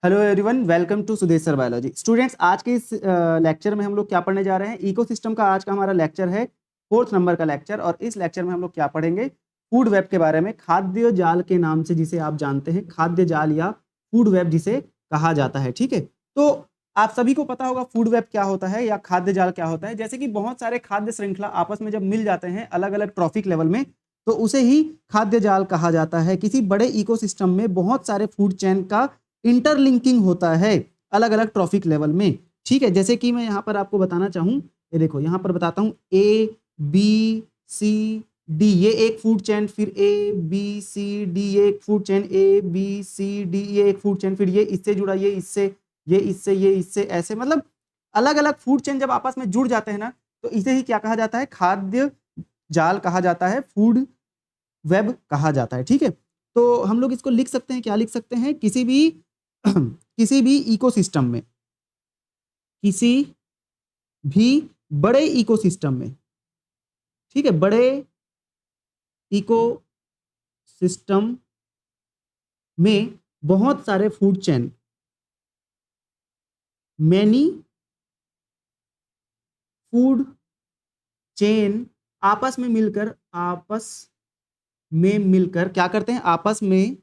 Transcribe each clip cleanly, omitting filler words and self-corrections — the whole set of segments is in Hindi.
हेलो एवरीवन, वेलकम टू सुदेशर बायोलॉजी। स्टूडेंट्स, आज के इस लेक्चर में हम लोग क्या पढ़ने जा रहे हैं? इकोसिस्टम का आज का हमारा लेक्चर है 4th नंबर का लेक्चर। और इस लेक्चर में हम लोग क्या पढ़ेंगे? फूड वेब के बारे में, खाद्य जाल के नाम से जिसे आप जानते हैं, खाद्य जाल या फूड वेब जिसे कहा जाता है। ठीक है, तो आप सभी को पता होगा फूड वेब क्या होता है या खाद्य जाल क्या होता है। जैसे कि बहुत सारे खाद्य श्रृंखला आपस में जब मिल जाते हैं अलग अलग ट्रॉफिक लेवल में, तो उसे ही खाद्य जाल कहा जाता है। किसी बड़े इकोसिस्टम में बहुत सारे फूड चेन का इंटरलिंकिंग होता है अलग अलग ट्रॉफिक लेवल में। ठीक है, जैसे कि मैं यहाँ पर आपको बताना चाहूँ, ये देखो यहाँ पर बताता हूँ ए बी सी डी, ये एक फूड चेन, फिर ए बी सी डी ये एक food chain, A B C D ये एक फूड चेन, फिर ये इससे जुड़ा, ये इससे, ये इससे, ये इससे, ऐसे मतलब अलग अलग फूड चेन जब आपस में जुड़ जाते हैं ना, तो इसे ही क्या कहा जाता है? खाद्य जाल कहा जाता है, फूड वेब कहा जाता है। ठीक है, तो हम लोग इसको लिख सकते हैं, क्या लिख सकते हैं? किसी भी इकोसिस्टम में, किसी भी बड़े इकोसिस्टम में, ठीक है, बड़े इकोसिस्टम में बहुत सारे food chain, many food chain आपस में मिलकर क्या करते हैं? आपस में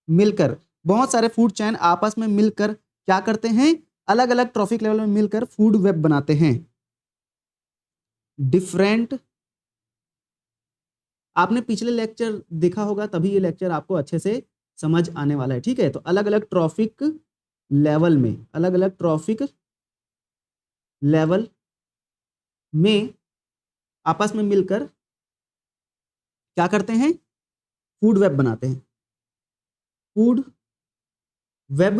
मिलकर, बहुत सारे फूड चेन आपस में मिलकर क्या करते हैं? अलग अलग ट्रॉफिक लेवल में मिलकर फूड वेब बनाते हैं। डिफरेंट, आपने पिछले लेक्चर देखा होगा, तभी ये लेक्चर आपको अच्छे से समझ आने वाला है। ठीक है, तो अलग अलग ट्रॉफिक लेवल में, अलग अलग ट्रॉफिक लेवल में आपस में मिलकर क्या करते हैं? फूड वेब बनाते हैं, फूड वेब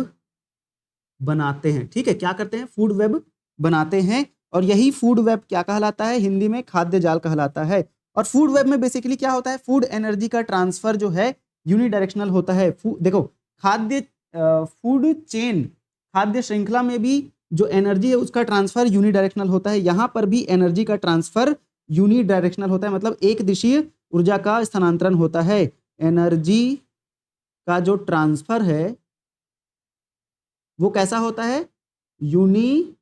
बनाते हैं। ठीक है, क्या करते हैं? फूड वेब बनाते हैं। और यही फूड वेब क्या कहलाता है? हिंदी में खाद्य जाल कहलाता है। और फूड वेब में बेसिकली क्या होता है? फूड एनर्जी का ट्रांसफर जो है यूनिडायरेक्शनल होता है। देखो, खाद्य फूड चेन, खाद्य श्रृंखला में भी जो एनर्जी है उसका ट्रांसफर यूनिडायरेक्शनल होता है। यहां पर भी एनर्जी का ट्रांसफर यूनिडायरेक्शनल होता है, मतलब एक दिशीय ऊर्जा का स्थानांतरण होता है। एनर्जी का जो ट्रांसफर है वो कैसा होता है? Uni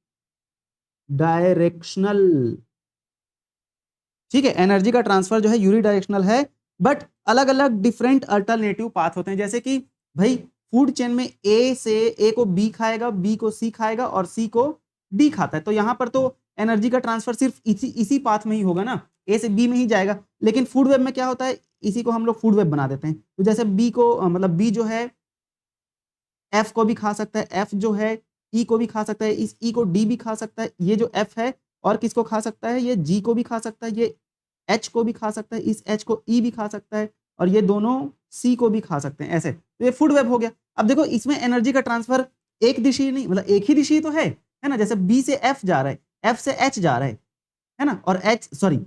directional. ठीक है, एनर्जी का ट्रांसफर जो है यूनिडायरेक्शनल है, बट अलग अलग डिफरेंट अल्टरनेटिव पाथ होते हैं। जैसे कि भाई फूड चेन में ए को बी खाएगा, बी को सी खाएगा और सी को डी खाता है, तो यहां पर तो एनर्जी का ट्रांसफर सिर्फ इसी पाथ में ही होगा ना, ए से बी में ही जाएगा। लेकिन फूड वेब में क्या होता है? इसी को हम लोग फूड वेब बना देते हैं। तो जैसे बी को मतलब बी जो है एफ को भी खा सकता है, एफ जो है ई को भी खा सकता है, इस ई को डी भी खा सकता है, ये जो एफ है और किसको खा सकता है? ये जी को भी खा सकता है, ये एच को भी खा सकता है, इस एच को ई भी खा सकता है, और ये दोनों सी को भी खा सकते हैं। ऐसे तो ये फूड वेब हो गया। अब देखो, इसमें एनर्जी का ट्रांसफर एक दिशीय नहीं, मतलब एक ही दिशीय तो है ना। जैसे बी से एफ जा रहा है, एफ से एच जा रहा है ना, और एच सॉरी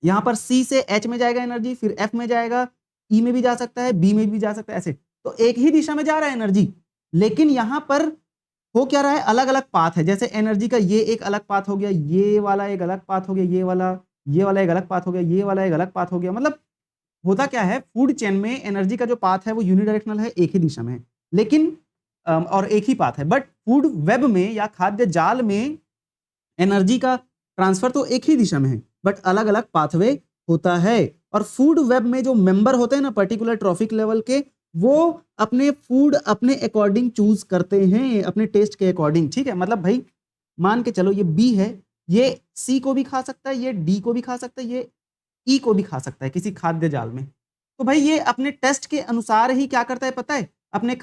यहाँ पर सी से एच में जाएगा एनर्जी, फिर एफ में जाएगा, ई में भी जा सकता है, बी में भी जा सकता है, ऐसे तो एक ही दिशा में जा रहा है एनर्जी। लेकिन यहां पर हो क्या रहा है? अलग अलग पाथ है। जैसे एनर्जी का ये एक अलग पाथ हो गया, ये वाला एक अलग पाथ हो गया, ये वाला एक अलग पाथ हो गया, ये वाला एक अलग पाथ हो गया। मतलब होता क्या है? फूड चेन में एनर्जी का जो पाथ है वो यूनिडायरेक्शनल है, एक ही दिशा में है, लेकिन और एक ही पाथ है। बट फूड वेब में या खाद्य जाल में एनर्जी का ट्रांसफर तो एक ही दिशा में है, बट अलग अलग पाथवे होता है। और फूड वेब में जो मेंबर होते हैं ना पर्टिकुलर ट्रॉफिक लेवल के, वो अपने फूड अपने अकॉर्डिंग चूज करते हैं, अपने टेस्ट के अकॉर्डिंग। ठीक है, मतलब भाई मान के चलो ये बी है, ये सी को भी खा सकता है, ये डी को भी खा सकता है, ये ई को भी खा सकता है किसी खाद्य जाल में। तो भाई ये अपने टेस्ट के अनुसार ही क्या करता है पता है? अपने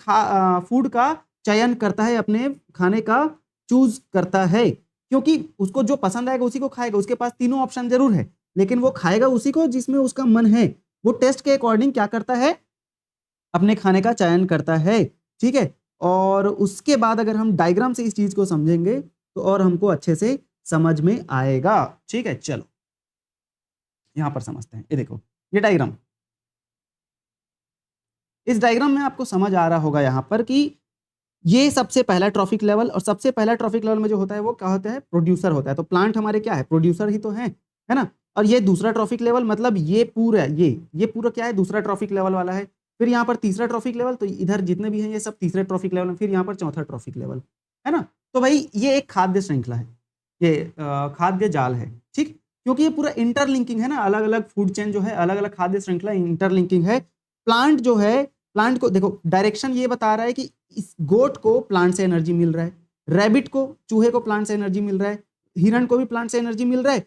फूड का चयन करता है, अपने खाने का चूज करता है, क्योंकि उसको जो पसंद आएगा उसी को खाएगा। उसके पास तीनों ऑप्शन जरूर है, लेकिन वो खाएगा उसी को जिसमें उसका मन है। वो टेस्ट के अकॉर्डिंग क्या करता है? अपने खाने का चयन करता है। ठीक है, और उसके बाद अगर हम डायग्राम से इस चीज को समझेंगे तो और हमको अच्छे से समझ में आएगा। ठीक है, चलो यहां पर समझते हैं। ये देखो, ये डायग्राम, इस डायग्राम में आपको समझ आ रहा होगा यहाँ पर कि ये सबसे पहला ट्रॉफिक लेवल, और सबसे पहला ट्रॉफिक लेवल में जो होता है वो क्या होता है? प्रोड्यूसर होता है। तो प्लांट हमारे क्या है? प्रोड्यूसर ही तो है ना। और ये दूसरा ट्रॉफिक लेवल, मतलब ये पूरा क्या है? दूसरा ट्रॉफिक लेवल वाला है। फिर यहाँ पर तीसरा ट्रॉफिक लेवल, तो इधर जितने भी हैं ये सब तीसरे ट्रॉफिक लेवल में, फिर यहाँ पर चौथा ट्रॉफिक लेवल, है ना। तो भाई ये एक खाद्य श्रृंखला है, ये खाद्य जाल है, ठीक, क्योंकि ये पूरा इंटरलिंकिंग है ना, अलग अलग फूड चेन जो है, अलग अलग खाद्य श्रृंखला इंटरलिंकिंग है। प्लांट जो है, प्लांट को देखो डायरेक्शन ये बता रहा है कि इस गोट को प्लांट से एनर्जी मिल रहा है, रैबिट को, चूहे को प्लांट से एनर्जी मिल रहा है, हिरण को भी प्लांट से एनर्जी मिल रहा है,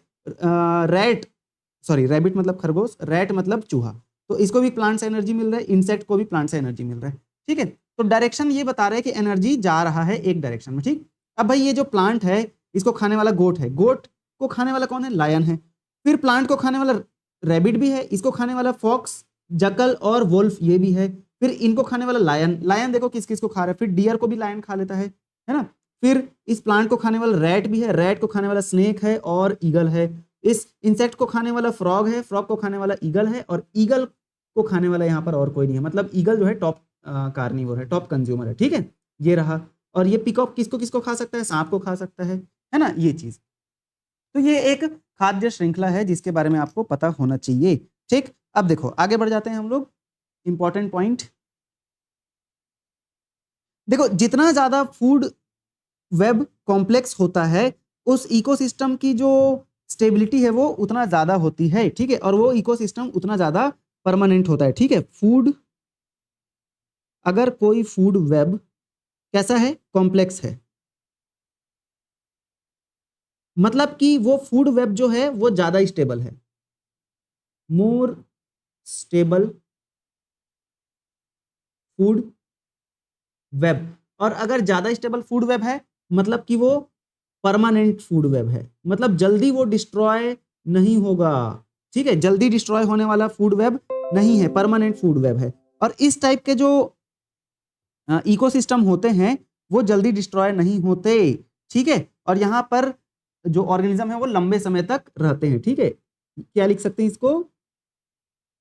रैबिट मतलब खरगोश, रैट मतलब चूहा, तो इसको भी प्लांट से एनर्जी मिल रहा है, इंसेक्ट को भी प्लांट से एनर्जी मिल रहा है, ठीक है। तो डायरेक्शन ये बता रहा है कि एनर्जी जा रहा है एक डायरेक्शन में, ठीक। अब भाई ये जो प्लांट है इसको खाने वाला गोट है, गोट को खाने वाला कौन है, लायन है, फिर प्लांट को खाने वाला रैबिट भी है, इसको खाने वाला फॉक्स, जकल और वुल्फ ये भी है, फिर इनको खाने वाला लायन, लायन देखो किस किस को खा रहा है, फिर डियर को भी लायन खा लेता है ना, फिर इस प्लांट को खाने वाला रैट भी है, रैट को खाने वाला स्नेक है और ईगल है, इस इंसेक्ट को खाने वाला फ्रॉग है, फ्रॉग को खाने वाला ईगल है, और ईगल को खाने वाला यहाँ पर और कोई नहीं है, मतलब ईगल जो है टॉप कार्निवोर है, टॉप कंज्यूमर है, ठीक है, ये रहा। और ये पिकॉक किसको किसको खा सकता है, सांप को खा सकता है ना, ये चीज। तो ये एक खाद्य श्रृंखला है जिसके बारे में आपको पता होना चाहिए, ठीक। अब देखो आगे बढ़ जाते हैं हम लोग, इंपॉर्टेंट पॉइंट देखो, जितना ज्यादा फूड वेब कॉम्प्लेक्स होता है उस इकोसिस्टम की जो स्टेबिलिटी है वो उतना ज्यादा होती है, ठीक है, और वो इकोसिस्टम उतना ज्यादा परमानेंट होता है, ठीक है। फूड, अगर कोई फूड वेब कैसा है, कॉम्प्लेक्स है, मतलब कि वो फूड वेब जो है वो ज्यादा स्टेबल है, मोर स्टेबल फूड वेब। और अगर ज्यादा स्टेबल फूड वेब है मतलब कि वो परमानेंट फूड वेब है, मतलब जल्दी वो डिस्ट्रॉय नहीं होगा, ठीक है, जल्दी डिस्ट्रॉय होने वाला फूड वेब नहीं है, परमानेंट फूड वेब है। और इस टाइप के जो इकोसिस्टम होते हैं वो जल्दी डिस्ट्रॉय नहीं होते, ठीक है, और यहाँ पर जो ऑर्गेनिज्म है वो लंबे समय तक रहते हैं, ठीक है। क्या लिख सकते हैं इसको,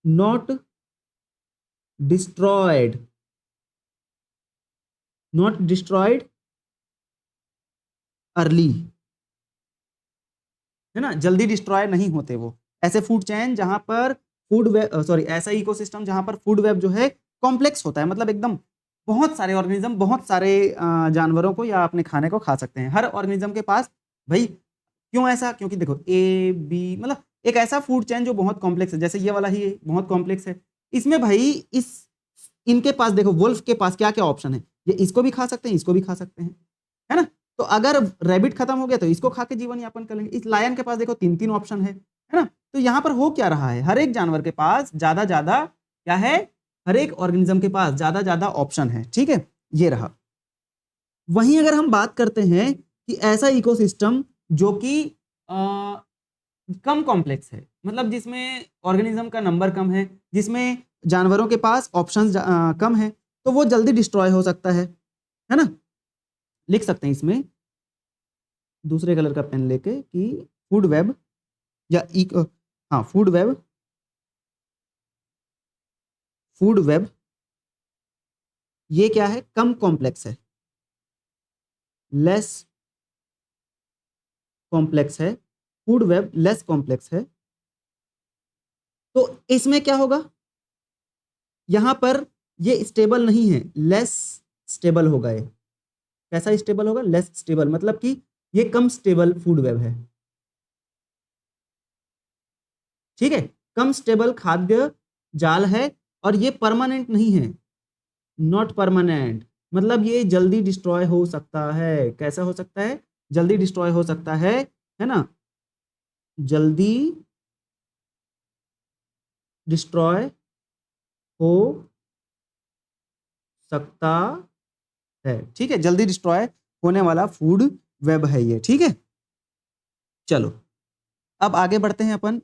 not destroyed, not destroyed early, है ना, जल्दी डिस्ट्रॉय नहीं होते वो। ऐसे फूड चेन जहां पर फूड वेब, सॉरी, ऐसा इकोसिस्टम जहां पर फूड वेब जो है कॉम्प्लेक्स होता है, मतलब एकदम बहुत सारे ऑर्गेनिज्म, बहुत सारे जानवरों को या अपने खाने को खा सकते हैं हर ऑर्गेनिज्म के पास। भाई क्यों ऐसा, क्योंकि देखो ए बी, मतलब एक ऐसा फूड चेन जो बहुत कॉम्प्लेक्स है, जैसे ये वाला ही बहुत कॉम्प्लेक्स है, इसमें भाई इस इनके पास देखो, वुल्फ के पास क्या क्या ऑप्शन है, ये इसको भी खा सकते हैं, इसको भी खा सकते हैं, है ना। तो अगर रैबिट खत्म हो गया तो इसको खा के जीवन यापन कर लेंगे। इस लायन के पास देखो तीन तीन ऑप्शन है ना। तो यहाँ पर हो क्या रहा है, हर एक जानवर के पास ज्यादा ज्यादा क्या है, हर एक ऑर्गेनिज्म के पास ज्यादा ज्यादा ऑप्शन है, ठीक है, ये रहा। वहीं अगर हम बात करते हैं कि ऐसा इकोसिस्टम जो कि कम कॉम्प्लेक्स है, मतलब जिसमें ऑर्गेनिज्म का नंबर कम है, जिसमें जानवरों के पास ऑप्शंस कम है, तो वो जल्दी डिस्ट्रॉय हो सकता है ना। लिख सकते हैं इसमें दूसरे कलर का पेन लेके कि फूड वेब या हाँ, फूड वेब ये क्या है, कम कॉम्प्लेक्स है, लेस कॉम्प्लेक्स है, फूड वेब लेस कॉम्प्लेक्स है। तो इसमें क्या होगा, यहां पर ये स्टेबल नहीं है, लेस स्टेबल होगा। ये कैसा स्टेबल होगा, लेस स्टेबल, मतलब कि ये कम स्टेबल फूड वेब है, ठीक है, कम स्टेबल खाद्य जाल है, और ये परमानेंट नहीं है, नॉट परमानेंट, मतलब ये जल्दी डिस्ट्रॉय हो सकता है। कैसा हो सकता है, जल्दी डिस्ट्रॉय हो सकता है ना, जल्दी डिस्ट्रॉय हो सकता है, ठीक है, जल्दी डिस्ट्रॉय होने वाला फूड वेब है ये, ठीक है। चलो अब आगे बढ़ते हैं अपन।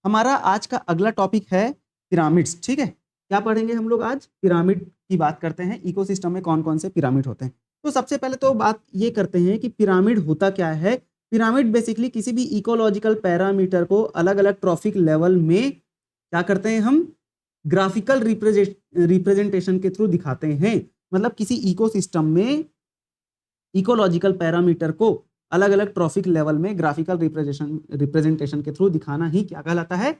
हमारा आज का अगला टॉपिक है पिरामिड्स, ठीक है। क्या पढ़ेंगे हम लोग आज, पिरामिड की बात करते हैं, इकोसिस्टम में कौन कौन से पिरामिड होते हैं। तो सबसे पहले तो बात ये करते हैं कि पिरामिड होता क्या है। पिरामिड बेसिकली किसी भी इकोलॉजिकल पैरामीटर को अलग अलग ट्रॉफिक लेवल में क्या करते हैं, हम ग्राफिकल रिप्रेजेंटेशन के थ्रू दिखाते हैं। मतलब किसी इकोसिस्टम में इकोलॉजिकल पैरामीटर को अलग अलग ट्रॉफिक लेवल में ग्राफिकल रिप्रेजेंटेशन के थ्रू दिखाना ही क्या कहलाता है,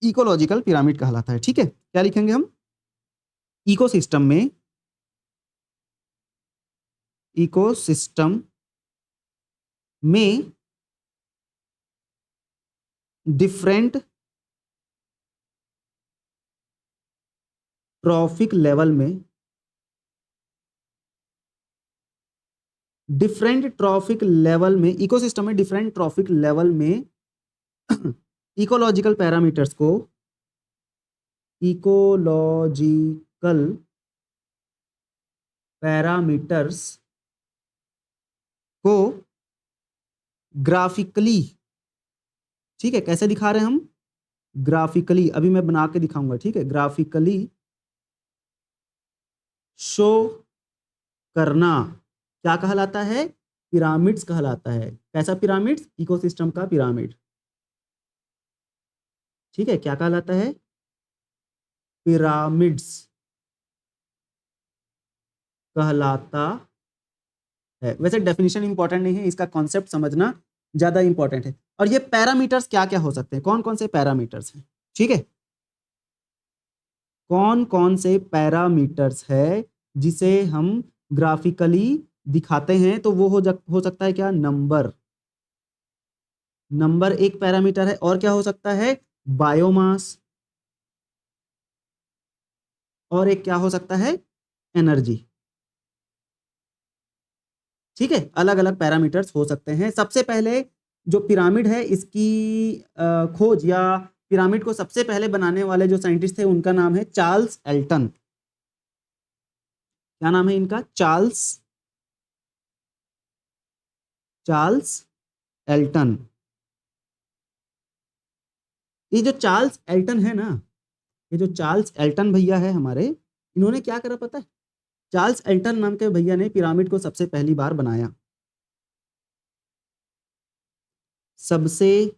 इकोलॉजिकल पिरामिड कहलाता है। ठीक है, क्या लिखेंगे हम? इकोसिस्टम में डिफरेंट ट्रॉफिक लेवल में इकोसिस्टम में डिफरेंट ट्रॉफिक लेवल में इकोलॉजिकल पैरामीटर्स को ग्राफिकली, ठीक है, कैसे दिखा रहे हैं हम? ग्राफिकली, अभी मैं बना के दिखाऊंगा। ठीक है, ग्राफिकली शो करना क्या कहलाता है? पिरामिड्स कहलाता है। कैसा पिरामिड्स? इकोसिस्टम का पिरामिड। ठीक है, क्या कहलाता है? पिरामिड्स कहलाता है। वैसे डेफिनेशन इंपॉर्टेंट नहीं है, इसका कॉन्सेप्ट समझना ज्यादा इंपॉर्टेंट है। और ये पैरामीटर्स क्या क्या हो सकते हैं? कौन कौन से पैरामीटर्स हैं? ठीक है, कौन कौन से पैरामीटर्स है जिसे हम ग्राफिकली दिखाते हैं? तो वो हो सकता है क्या? नंबर एक पैरामीटर है। और क्या हो सकता है? बायोमास। और एक क्या हो सकता है? एनर्जी। ठीक है, अलग अलग पैरामीटर्स हो सकते हैं। सबसे पहले जो पिरामिड है इसकी खोज या पिरामिड को सबसे पहले बनाने वाले जो साइंटिस्ट थे उनका नाम है चार्ल्स एल्टन। क्या नाम है इनका? Charles Elton. ये जो चार्ल्स एल्टन है ना, ये जो चार्ल्स एल्टन भैया है हमारे, इन्होंने क्या करा पता है? चार्ल्स एल्टन नाम के भैया ने पिरामिड को सबसे पहली बार बनाया। सबसे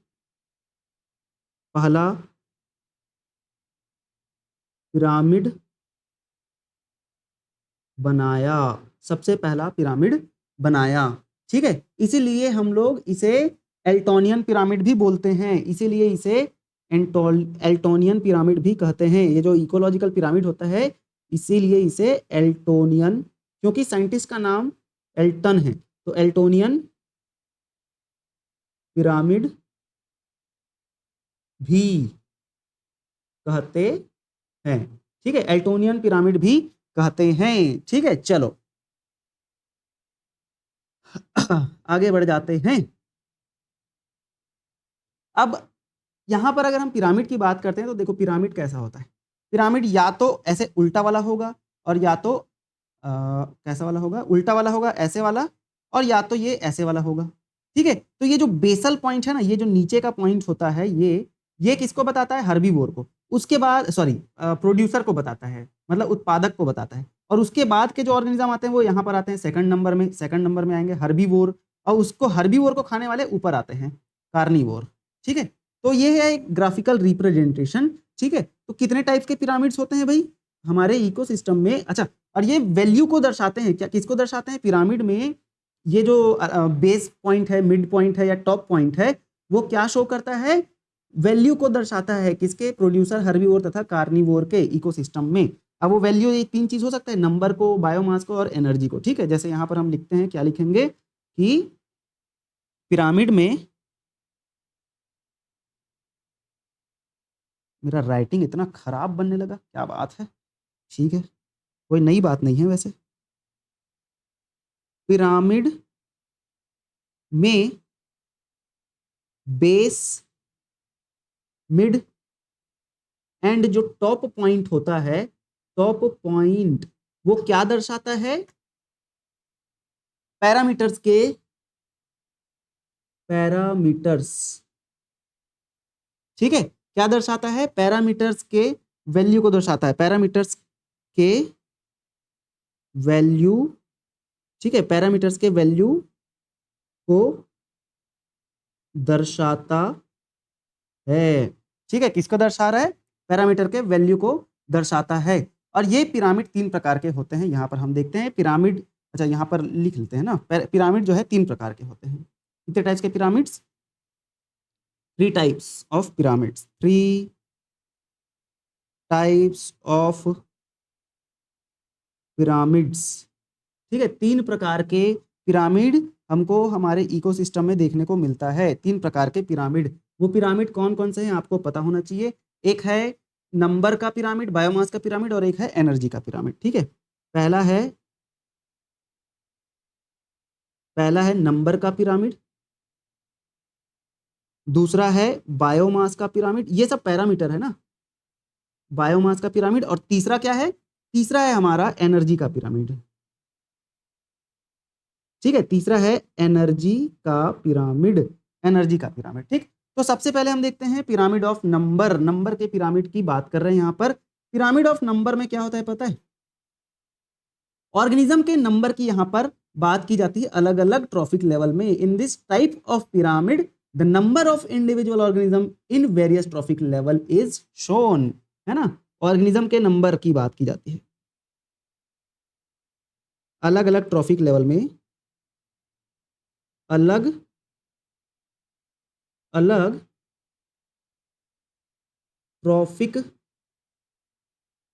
पहला पिरामिड बनाया, सबसे पहला पिरामिड बनाया। ठीक है, इसीलिए हम लोग इसे एल्टोनियन पिरामिड भी बोलते हैं। इसीलिए इसे एल्टोनियन पिरामिड भी कहते हैं। ये जो इकोलॉजिकल पिरामिड होता है इसीलिए इसे एल्टोनियन, क्योंकि साइंटिस्ट का नाम एल्टन है तो एल्टोनियन पिरामिड भी कहते हैं। ठीक है, एल्टोनियन पिरामिड भी कहते हैं। ठीक है, चलो आगे बढ़ जाते हैं। अब यहां पर अगर हम पिरामिड की बात करते हैं तो देखो पिरामिड कैसा होता है। पिरामिड या तो ऐसे उल्टा वाला होगा, और या तो कैसा वाला होगा? उल्टा वाला होगा, ऐसे वाला, और या तो ये ऐसे वाला होगा। ठीक है, तो ये जो बेसल पॉइंट है ना, ये जो नीचे का पॉइंट होता है, ये किसको बताता है? हर्बीवोर को। उसके बाद सॉरी, प्रोड्यूसर को बताता है, मतलब उत्पादक को बताता है। और उसके बाद के जो ऑर्गेनिज्म आते हैं वो यहाँ पर आते हैं सेकंड नंबर में आएंगे हर्बीवोर, और उसको हर्बीवोर को खाने वाले ऊपर आते हैं कार्निवोर। ठीक है, तो ये है एक ग्राफिकल रिप्रेजेंटेशन। ठीक है, तो कितने टाइप्स के पिरामिड्स होते हैं भाई हमारे इकोसिस्टम में? अच्छा, और ये वैल्यू को दर्शाते हैं क्या? किसको दर्शाते हैं? पिरामिड में ये जो बेस पॉइंट है, मिड पॉइंट है या टॉप पॉइंट है, वो क्या शो करता है? वैल्यू को दर्शाता है। किसके? प्रोड्यूसर, हर्बीवोर तथा कार्निवोर के इकोसिस्टम में। अब वो वैल्यू ये तीन चीज हो सकता है, नंबर को, बायोमास को और एनर्जी को। ठीक है, जैसे यहां पर हम लिखते हैं, क्या लिखेंगे कि पिरामिड में, मेरा राइटिंग इतना खराब बनने लगा, क्या बात है। ठीक है, कोई नई बात नहीं है वैसे। पिरामिड में बेस, मिड एंड जो टॉप पॉइंट होता है, टॉप पॉइंट वो क्या दर्शाता है? पैरामीटर्स। ठीक है, क्या दर्शाता है? पैरामीटर्स के वैल्यू को दर्शाता है। पैरामीटर्स के वैल्यू, ठीक है, पैरामीटर्स के वैल्यू को दर्शाता है। ठीक है, किसको दर्शा रहा है? पैरामीटर के वैल्यू को दर्शाता है। और ये पिरामिड तीन प्रकार के होते हैं। यहां पर हम देखते हैं पिरामिड, अच्छा यहां पर लिख लेते हैं ना, पिरामिड जो है तीन प्रकार के होते हैं। कितने टाइप्स के pyramids? 3 types of pyramids, 3 types of pyramids. ठीक है, 3 प्रकार के पिरामिड हमको हमारे इकोसिस्टम में देखने को मिलता है। 3 प्रकार के पिरामिड, वो पिरामिड कौन कौन से हैं आपको पता होना चाहिए। एक है नंबर का पिरामिड, बायोमास का पिरामिड, और एक है एनर्जी का पिरामिड। ठीक है, पहला है नंबर का पिरामिड, दूसरा है बायोमास का पिरामिड, ये सब पैरामीटर है ना, बायोमास का पिरामिड, और तीसरा क्या है, तीसरा है हमारा एनर्जी का पिरामिड। ठीक है, तीसरा है एनर्जी का पिरामिड, एनर्जी का पिरामिड। ठीक, तो सबसे पहले हम देखते हैं पिरामिड ऑफ नंबर, नंबर के पिरामिड की बात कर रहे हैं यहाँ पर। पिरामिड ऑफ नंबर में क्या होता है पता है, ऑर्गेनिज्म के नंबर की यहाँ पर बात की जाती है अलग अलग ट्रॉफिक लेवल में। In this type of pyramid the number of individual organism in various trophic level is shown, है ना, ऑर्गेनिज्म के नंबर की बात की जाती है अलग अलग ट्रॉफिक लेवल में, अलग अलग ट्रॉफिक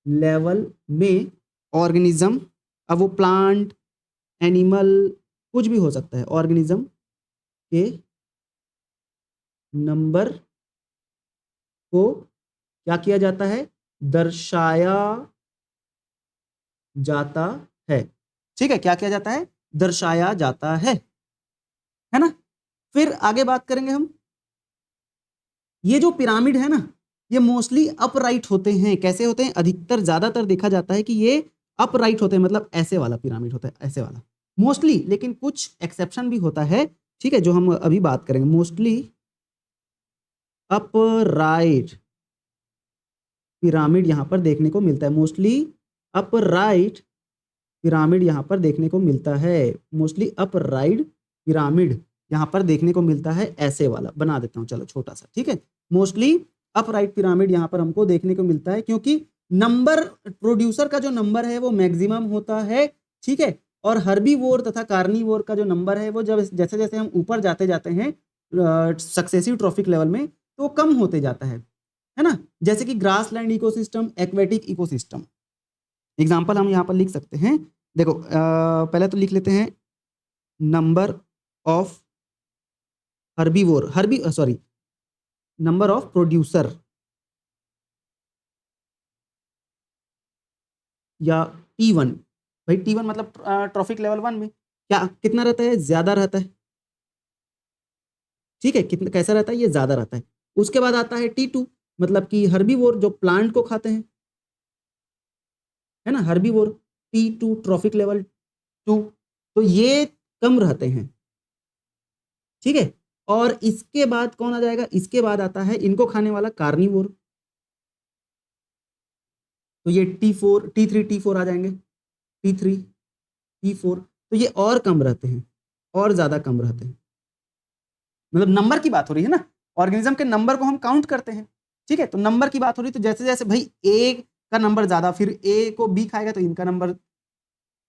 लेवल में ऑर्गेनिज्म, अब वो प्लांट, एनिमल, कुछ भी हो सकता है, ऑर्गेनिज्म के नंबर को क्या किया जाता है, दर्शाया जाता है। ठीक है, क्या किया जाता है, दर्शाया जाता है ना। फिर आगे बात करेंगे हम, ये जो पिरामिड है ना, ये मोस्टली अपराइट होते हैं। कैसे होते हैं, अधिकतर ज्यादातर देखा जाता है कि ये अपराइट होते हैं, मतलब ऐसे वाला पिरामिड होता है, ऐसे वाला मोस्टली, लेकिन कुछ एक्सेप्शन भी होता है। ठीक है, जो हम अभी बात करेंगे, मोस्टली अपराइट पिरामिड यहां पर देखने को मिलता है, मोस्टली अपराइट पिरामिड यहां पर देखने को मिलता है, मोस्टली अपराइट पिरामिड यहां पर देखने को मिलता है, ऐसे वाला बना देता हूं चलो छोटा सा। ठीक है, मोस्टली अपराइट पिरामिड यहां पर हमको देखने को मिलता है, क्योंकि नंबर, प्रोड्यूसर का जो नंबर है वो मैक्सिमम होता है। ठीक है, और हर्बीवोर तथा कार्निवोर का जो नंबर है वो जब जैसे जैसे हम ऊपर जाते जाते हैं सक्सेसिव ट्रॉफिक लेवल में, तो कम होते जाता है ना। जैसे कि grassland ecosystem, aquatic ecosystem, example हम यहाँ पर लिख सकते हैं। देखो पहले तो लिख लेते हैं number of number of producer या T1। भाई T1 मतलब ट्रॉफिक लेवल 1 में क्या कितना रहता है, ज्यादा रहता है। ठीक है, कितना कैसा रहता है, ये ज्यादा रहता है। उसके बाद आता है T2, मतलब कि हर्बीवोर जो प्लांट को खाते हैं, है ना, हर्बीवोर, T2 ट्रॉफिक लेवल 2, तो ये कम रहते हैं। ठीक है, और इसके बाद कौन आ जाएगा, इसके बाद आता है इनको खाने वाला कार्निवोर, तो ये T4, T3, T4 आ जाएंगे, T3, T4, तो ये और कम रहते हैं, और ज्यादा कम रहते हैं। मतलब नंबर की बात हो रही है ना, ऑर्गेनिज्म के नंबर को हम काउंट करते हैं। ठीक है, तो नंबर की बात हो रही, तो जैसे जैसे भाई ए का नंबर ज्यादा, फिर ए को बी खाएगा तो इनका नंबर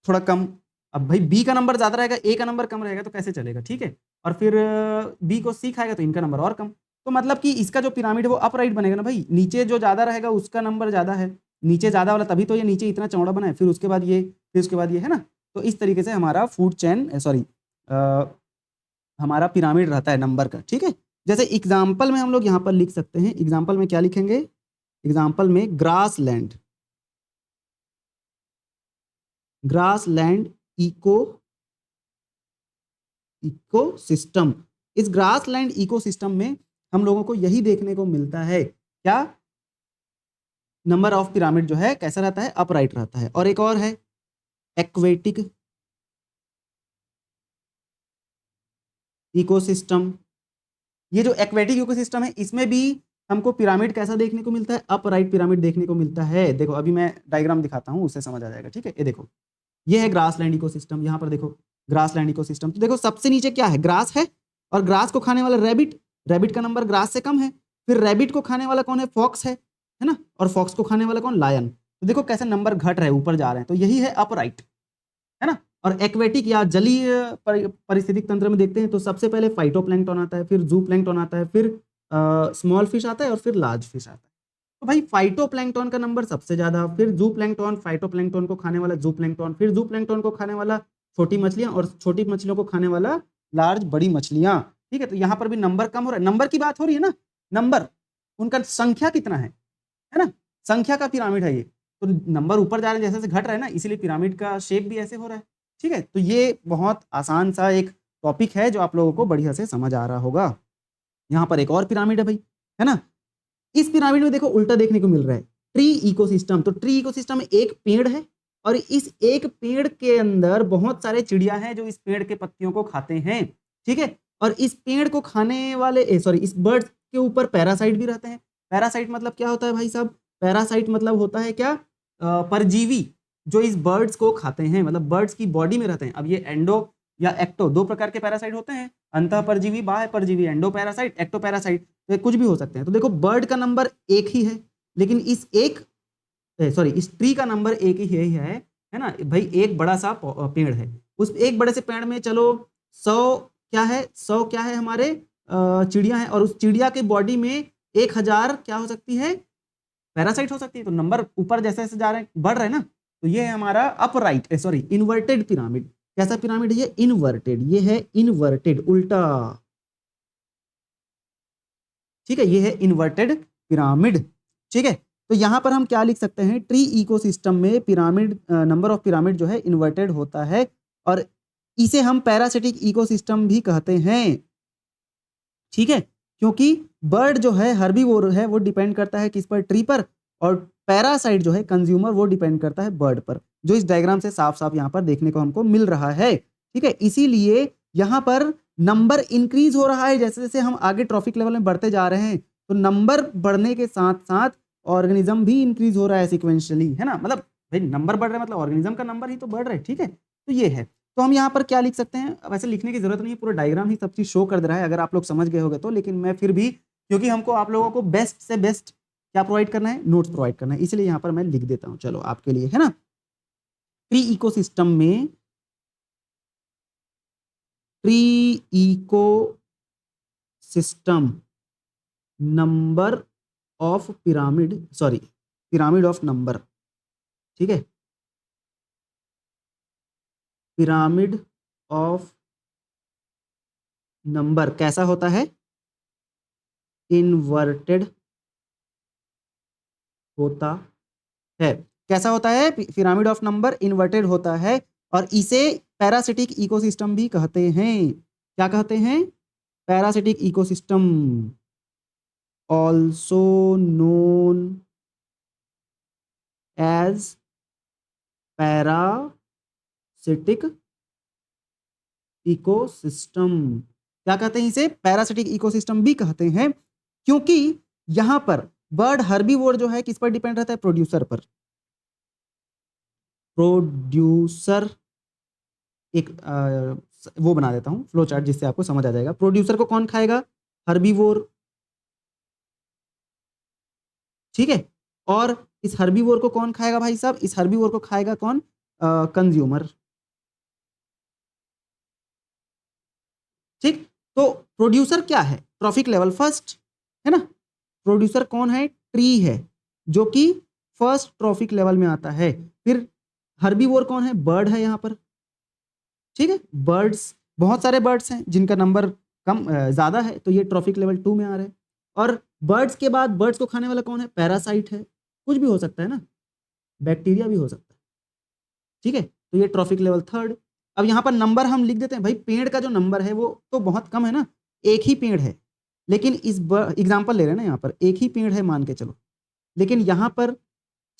थोड़ा कम। अब भाई बी का नंबर ज्यादा रहेगा, ए का नंबर कम रहेगा, तो कैसे चलेगा। ठीक है, और फिर बी को सी खाएगा तो इनका नंबर और कम। तो मतलब कि इसका जो पिरामिड है वो अपराइट बनेगा ना भाई, नीचे जो ज्यादा रहेगा उसका नंबर ज्यादा है, नीचे ज्यादा वाला, तभी तो ये नीचे इतना चौड़ा बना है, फिर उसके बाद ये, फिर उसके बाद ये, है ना। तो इस तरीके से हमारा फूड चेन, सॉरी हमारा पिरामिड रहता है नंबर का। ठीक है, जैसे एग्जाम्पल में हम लोग यहाँ पर लिख सकते हैं, एग्जाम्पल में क्या लिखेंगे, एग्जाम्पल में ग्रासलैंड, ग्रासलैंड इकोसिस्टम। इस ग्रासलैंड इकोसिस्टम में हम लोगों को यही देखने को मिलता है, क्या, नंबर ऑफ पिरामिड जो है कैसा रहता है, अपराइट रहता है। और एक और है एक्वेटिक इकोसिस्टम। ये जो एक्वेटिक इकोसिस्टम है इसमें भी हमको पिरामिड कैसा देखने को मिलता है, अपराइट पिरामिड देखने को मिलता है। देखो अभी मैं डायग्राम दिखाता हूँ, उससे समझ आ जाएगा। ठीक है, ये देखो, ये है ग्रासलैंड इकोसिस्टम, यहाँ पर देखो ग्रासलैंड इकोसिस्टम। तो देखो सबसे नीचे क्या है, ग्रास है, और ग्रास को खाने वाला रैबिट, रैबिट का नंबर ग्रास से कम है। फिर रैबिट को खाने वाला कौन है, फॉक्स है ना, और फॉक्स को खाने वाला कौन, लायन। तो देखो कैसे नंबर घट रहे हैं, ऊपर जा रहे हैं, तो यही है अपराइट, है ना। और एक्वेटिक या जलीय परिस्थितिक तंत्र में देखते हैं तो सबसे पहले फाइटोप्लैंक्टन आता है, फिर जूप्लैंक्टन आता है, फिर स्मॉल फिश आता है, और फिर लार्ज फिश आता है। तो भाई फाइटोप्लैंक्टन का नंबर सबसे ज्यादा, फिर जूप्लैंक्टन, फाइटोप्लैंक्टन को खाने वाला जूप्लैंक्टन, फिर जूप्लैंक्टन को खाने वाला छोटी मछलियां, और छोटी मछलियों को खाने वाला लार्ज बड़ी मछलियां। ठीक है, तो यहाँ पर भी नंबर कम हो रहा है, नंबर की बात हो रही है ना, नंबर उनका संख्या कितना है ना, संख्या का पिरामिड है ये, तो नंबर ऊपर जा रहे हैं जैसे जैसे घट रहा है ना, इसीलिए पिरामिड का शेप भी ऐसे हो रहा है। ठीक है, तो ये बहुत आसान सा एक टॉपिक है जो आप लोगों को बढ़िया से समझ आ रहा होगा। यहाँ पर एक और पिरामिड है भाई, है ना, इस पिरामिड में देखो उल्टा देखने को मिल रहा है, ट्री इकोसिस्टम। तो ट्री इकोसिस्टम में एक पेड़ है, और इस एक पेड़ के अंदर बहुत सारे चिड़िया हैं जो इस पेड़ के पत्तियों को खाते हैं। ठीक है, और इस पेड़ को खाने वाले सॉरी इस बर्ड के ऊपर पैरासाइट भी रहते हैं। पैरासाइट मतलब क्या होता है भाई साहब, पैरासाइट मतलब होता है क्या, परजीवी जो इस बर्ड्स को खाते हैं, मतलब बर्ड्स की बॉडी में रहते हैं। अब ये एंडो या एक्टो दो प्रकार के पैरासाइट होते हैं, अंतः परजीवी, बाह्य परजीवी, एंडो पैरासाइट, एक्टो पैरासाइट, तो कुछ भी हो सकते हैं। तो देखो बर्ड का नंबर एक ही है, लेकिन इस इस ट्री का नंबर एक ही है ना भाई, एक बड़ा सा पेड़ है, उस एक बड़े से पेड़ में चलो 100 क्या है हमारे चिड़िया हैं, और उस चिड़िया के बॉडी में 1000 क्या हो सकती है, पैरासाइट हो सकती है। तो नंबर ऊपर जैसे जैसे जा रहे हैं बढ़ रहे हैं ना, तो ये है हमारा अपराइट इन्वर्टेड पिरामिड। कैसा पिरामिड है ये, इन्वर्टेड, ये है इन्वर्टेड, उल्टा। ठीक है, ये है इन्वर्टेड पिरामिड। ठीक है, तो यहां पर हम क्या लिख सकते हैं, ट्री इकोसिस्टम में पिरामिड नंबर ऑफ पिरामिड जो है इन्वर्टेड होता है, और इसे हम पैरासिटिक इकोसिस्टम भी कहते हैं। ठीक है, क्योंकि बर्ड जो है हर्बीवोर है, वो डिपेंड करता है किस पर, ट्री पर, और पैरासाइट जो है कंज्यूमर, वो डिपेंड करता है बर्ड पर, जो इस डायग्राम से साफ साफ यहाँ पर देखने को हमको मिल रहा है। ठीक है, इसीलिए यहाँ पर नंबर इंक्रीज हो रहा है, जैसे जैसे हम आगे ट्रॉफिक लेवल में बढ़ते जा रहे हैं, तो नंबर बढ़ने के साथ साथ ऑर्गेनिज्म भी इंक्रीज हो रहा है सिक्वेंशियली, है ना, मतलब भाई नंबर बढ़ रहा है मतलब ऑर्गेनिज्म का नंबर ही तो बढ़ रहा है। ठीक है, तो ये है, तो हम यहाँ पर क्या लिख सकते हैं, वैसे लिखने की जरूरत नहीं है, पूरा डायग्राम ही सब चीज शो कर दे रहा है अगर आप लोग समझ गए होंगे तो, लेकिन मैं फिर भी, क्योंकि हमको आप लोगों को बेस्ट से बेस्ट क्या प्रोवाइड करना है, नोट्स प्रोवाइड करना है, इसलिए यहाँ पर मैं लिख देता हूँ, चलो आपके लिए, है ना। ट्री इकोसिस्टम में, tree ecosystem number of pyramid of number. ठीक है, पिरामिड ऑफ नंबर कैसा होता है, इन्वर्टेड होता है। कैसा होता है, पिरामिड ऑफ नंबर इन्वर्टेड होता है, और इसे पैरासिटिक इकोसिस्टम भी कहते हैं। क्या कहते हैं, parasitic ecosystem, also known as parasitic ecosystem. क्या कहते हैं इसे, पैरासिटिक इकोसिस्टम भी कहते हैं, क्योंकि यहां पर बर्ड हर्बीवोर जो है किस पर डिपेंड रहता है, प्रोड्यूसर पर। प्रोड्यूसर एक वो बना देता हूं फ्लो चार्ट जिससे आपको समझ आ जाएगा। प्रोड्यूसर को कौन खाएगा, हर्बीवोर। ठीक है, और इस हर्बीवोर को कौन खाएगा भाई साहब, इस हर्बीवोर को खाएगा कौन, कंज्यूमर। ठीक, तो प्रोड्यूसर क्या है, ट्रॉफिक लेवल फर्स्ट, है ना, प्रोड्यूसर कौन है, ट्री है, जो कि फर्स्ट ट्रॉफिक लेवल में आता है। फिर हर्बीवोर कौन है, बर्ड है यहाँ पर। ठीक है, बर्ड्स, बहुत सारे बर्ड्स हैं जिनका नंबर कम ज्यादा है, तो ये ट्रॉफिक लेवल 2 में आ रहे हैं। और बर्ड्स के बाद बर्ड्स को खाने वाला कौन है, पैरासाइट है, कुछ भी हो सकता है ना, बैक्टीरिया भी हो सकता है। ठीक है, तो ये ट्रॉफिक लेवल 3। अब यहाँ पर नंबर हम लिख देते हैं भाई, पेड़ का जो नंबर है वो तो बहुत कम है ना, एक ही पेड़ है, लेकिन इस एग्जाम्पल ले रहे हैं ना, यहाँ पर एक ही पेड़ है मान के चलो, लेकिन यहाँ पर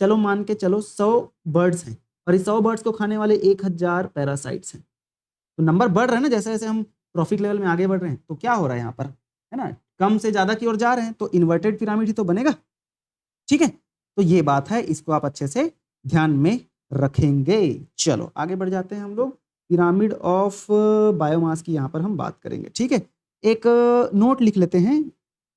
चलो मान के चलो 100 बर्ड्स हैं, और इस 100 बर्ड्स को खाने वाले 1000 पैरासाइट्स हैं। तो नंबर बढ़ रहा है ना, जैसे जैसे हम ट्रॉफिक लेवल में आगे बढ़ रहे हैं, तो क्या हो रहा है यहाँ पर, है ना, कम से ज्यादा की ओर जा रहे हैं, तो इन्वर्टेड पिरामिड ही तो बनेगा। ठीक है, तो ये बात है, इसको आप अच्छे से ध्यान में रखेंगे। चलो आगे बढ़ जाते हैं हम लोग, पिरामिड ऑफ बायोमास की यहाँ पर हम बात करेंगे। ठीक है, एक नोट लिख लेते हैं,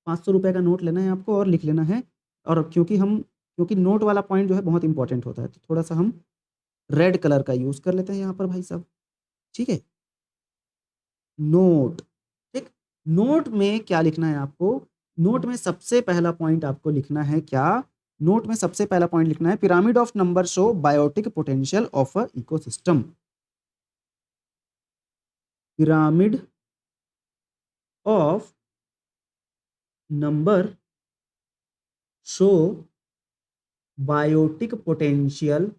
500 रुपए का नोट लेना है आपको और लिख लेना है, और क्योंकि नोट वाला पॉइंट जो है बहुत इंपॉर्टेंट होता है, तो थोड़ा सा हम रेड कलर का यूज कर लेते हैं यहाँ पर भाई साहब। ठीक है, नोट, ठीक, नोट में क्या लिखना है आपको, नोट में सबसे पहला पॉइंट आपको लिखना है क्या, नोट में सबसे पहला पॉइंट लिखना है, pyramid of number show biotic potential of a ecosystem. Pyramid of number show biotic potential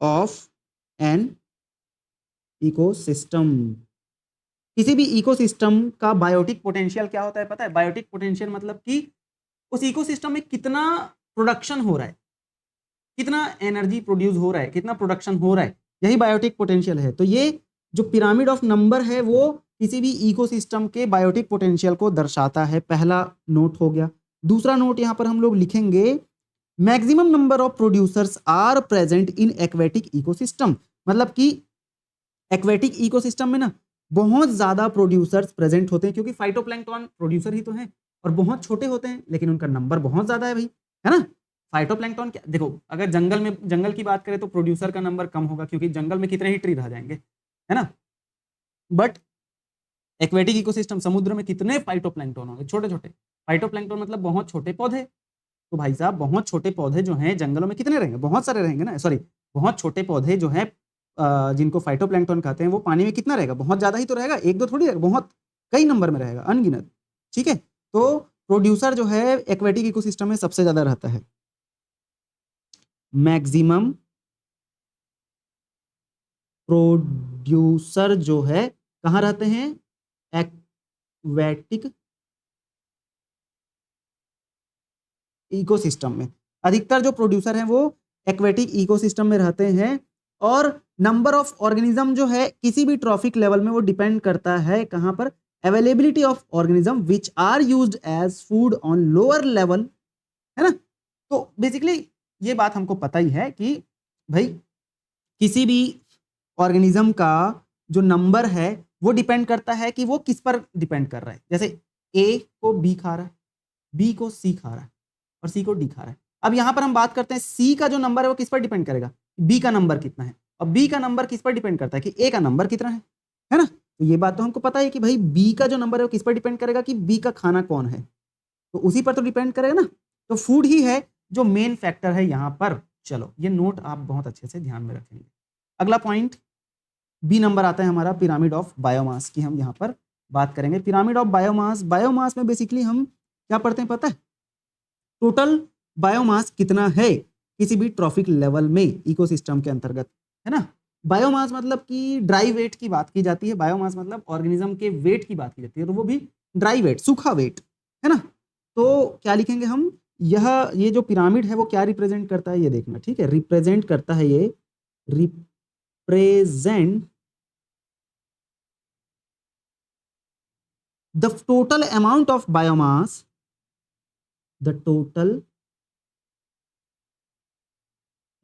of an ecosystem. किसी भी इकोसिस्टम का बायोटिक पोटेंशियल क्या होता है पता है? बायोटिक पोटेंशियल मतलब कि उस इकोसिस्टम में कितना प्रोडक्शन हो रहा है, कितना एनर्जी प्रोड्यूस हो रहा है, कितना प्रोडक्शन हो रहा है, यही बायोटिक पोटेंशियल है। तो ये जो पिरामिड ऑफ नंबर है वो किसी भी इकोसिस्टम के बायोटिक पोटेंशियल को दर्शाता है। पहला नोट हो गया। दूसरा नोट यहां पर हम लोग लिखेंगे, maximum number of producers are present in aquatic ecosystem. मतलब कि एक्वेटिक इकोसिस्टम में ना बहुत ज्यादा प्रोड्यूसर्स प्रेजेंट होते हैं, क्योंकि फाइटोप्लैंक्टन प्रोड्यूसर ही तो हैं और बहुत छोटे होते हैं, लेकिन उनका नंबर बहुत ज्यादा है भाई, है ना। फाइटोप्लैंक्टन क्या, देखो अगर जंगल की बात करें तो प्रोड्यूसर का नंबर कम होगा, क्योंकि जंगल में कितने ही ट्री रह जाएंगे, है ना। बट एक्वेटिक इकोसिस्टम, समुद्र में कितने फाइटोप्लैंक्टन होंगे, छोटे छोटे। फाइटोप्लैंक्टन मतलब बहुत छोटे पौधे। तो भाई साहब बहुत छोटे पौधे जो हैं जंगलों में कितने रहेंगे, बहुत सारे रहेंगे ना, सॉरी बहुत छोटे पौधे जो हैं जिनको फाइटोप्लैंक्टन कहते हैं, वो पानी में कितना रहेगा, बहुत ज्यादा ही तो रहेगा, एक दो थोड़ी रहेगा, बहुत कई नंबर में रहेगा, अनगिनत। ठीक है, तो प्रोड्यूसर जो है एक्वेटिक इकोसिस्टम में सबसे ज्यादा रहता है। मैक्सिमम प्रोड्यूसर जो है कहां रहते हैं, एक्वेटिक इकोसिस्टम में। अधिकतर जो प्रोड्यूसर हैं वो एक्वेटिक इकोसिस्टम में रहते हैं। और नंबर ऑफ ऑर्गेनिज्म जो है किसी भी ट्रॉफिक लेवल में वो डिपेंड करता है कहां पर, availability of organism which are used as food on lower level, है ना। तो बेसिकली ये बात हमको पता ही है कि भाई किसी भी ऑर्गेनिज्म का जो नंबर है वो डिपेंड करता है कि वो किस पर डिपेंड कर रहा है। जैसे ए को बी खा रहा है, बी को सी खा रहा है और सी को डी खा रहा है। अब यहां पर हम बात करते हैं सी का जो नंबर है वो किस पर डिपेंड करेगा, बी का नंबर कितना है, और बी का नंबर किस पर डिपेंड करता है कि ए का नंबर कितना है ना। तो ये बात तो हमको पता है कि भाई बी का जो नंबर है वो किस पर डिपेंड करेगा कि बी का खाना कौन है, तो उसी पर तो डिपेंड करेगा ना। तो फूड ही है जो मेन फैक्टर है यहां पर। चलो ये नोट आप बहुत अच्छे से ध्यान में रखेंगे। अगला पॉइंट बी नंबर आता है हमारा, पिरामिड ऑफ बायोमास की हम यहां पर बात करेंगे। पिरामिड ऑफ बायोमास, बायोमास में बेसिकली हम क्या पढ़ते हैं पता है, टोटल बायोमास कितना है किसी भी ट्रॉफिक लेवल में इकोसिस्टम के अंतर्गत, है ना। बायोमास मतलब कि ड्राई वेट की बात की जाती है, बायोमास मतलब ऑर्गेनिज्म के वेट की बात की जाती है, तो वो भी ड्राई वेट, सूखा वेट, है ना। तो क्या लिखेंगे हम, ये जो पिरामिड है वो क्या रिप्रेजेंट करता है ये देखना, ठीक है। रिप्रेजेंट करता है, ये represent the total amount of biomass, the total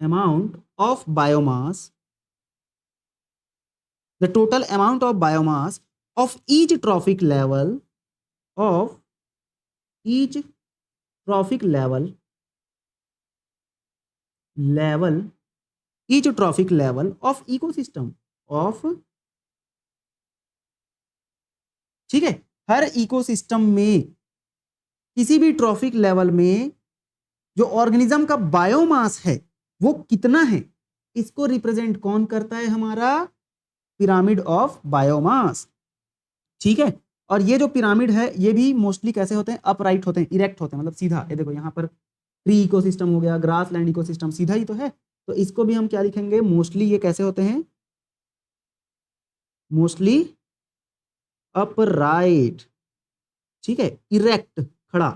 amount of biomass, the total amount of biomass of each trophic level, of each trophic level, each trophic level of ecosystem of, ठीक है। हर इकोसिस्टम में किसी भी ट्रॉफिक लेवल में जो ऑर्गेनिज्म का बायोमास है वो कितना है, इसको रिप्रेजेंट कौन करता है, हमारा पिरामिड ऑफ बायोमास, ठीक है। और ये जो पिरामिड है ये भी मोस्टली कैसे होते हैं, अपराइट होते हैं, इरेक्ट होते हैं, मतलब सीधा। ये देखो यहाँ पर ट्री इकोसिस्टम हो गया, ग्रास लैंड इकोसिस्टम, सीधा ही तो है। तो इसको भी हम क्या लिखेंगे, मोस्टली ये कैसे होते हैं, मोस्टली अपराइट, ठीक है, इरेक्ट, खड़ा,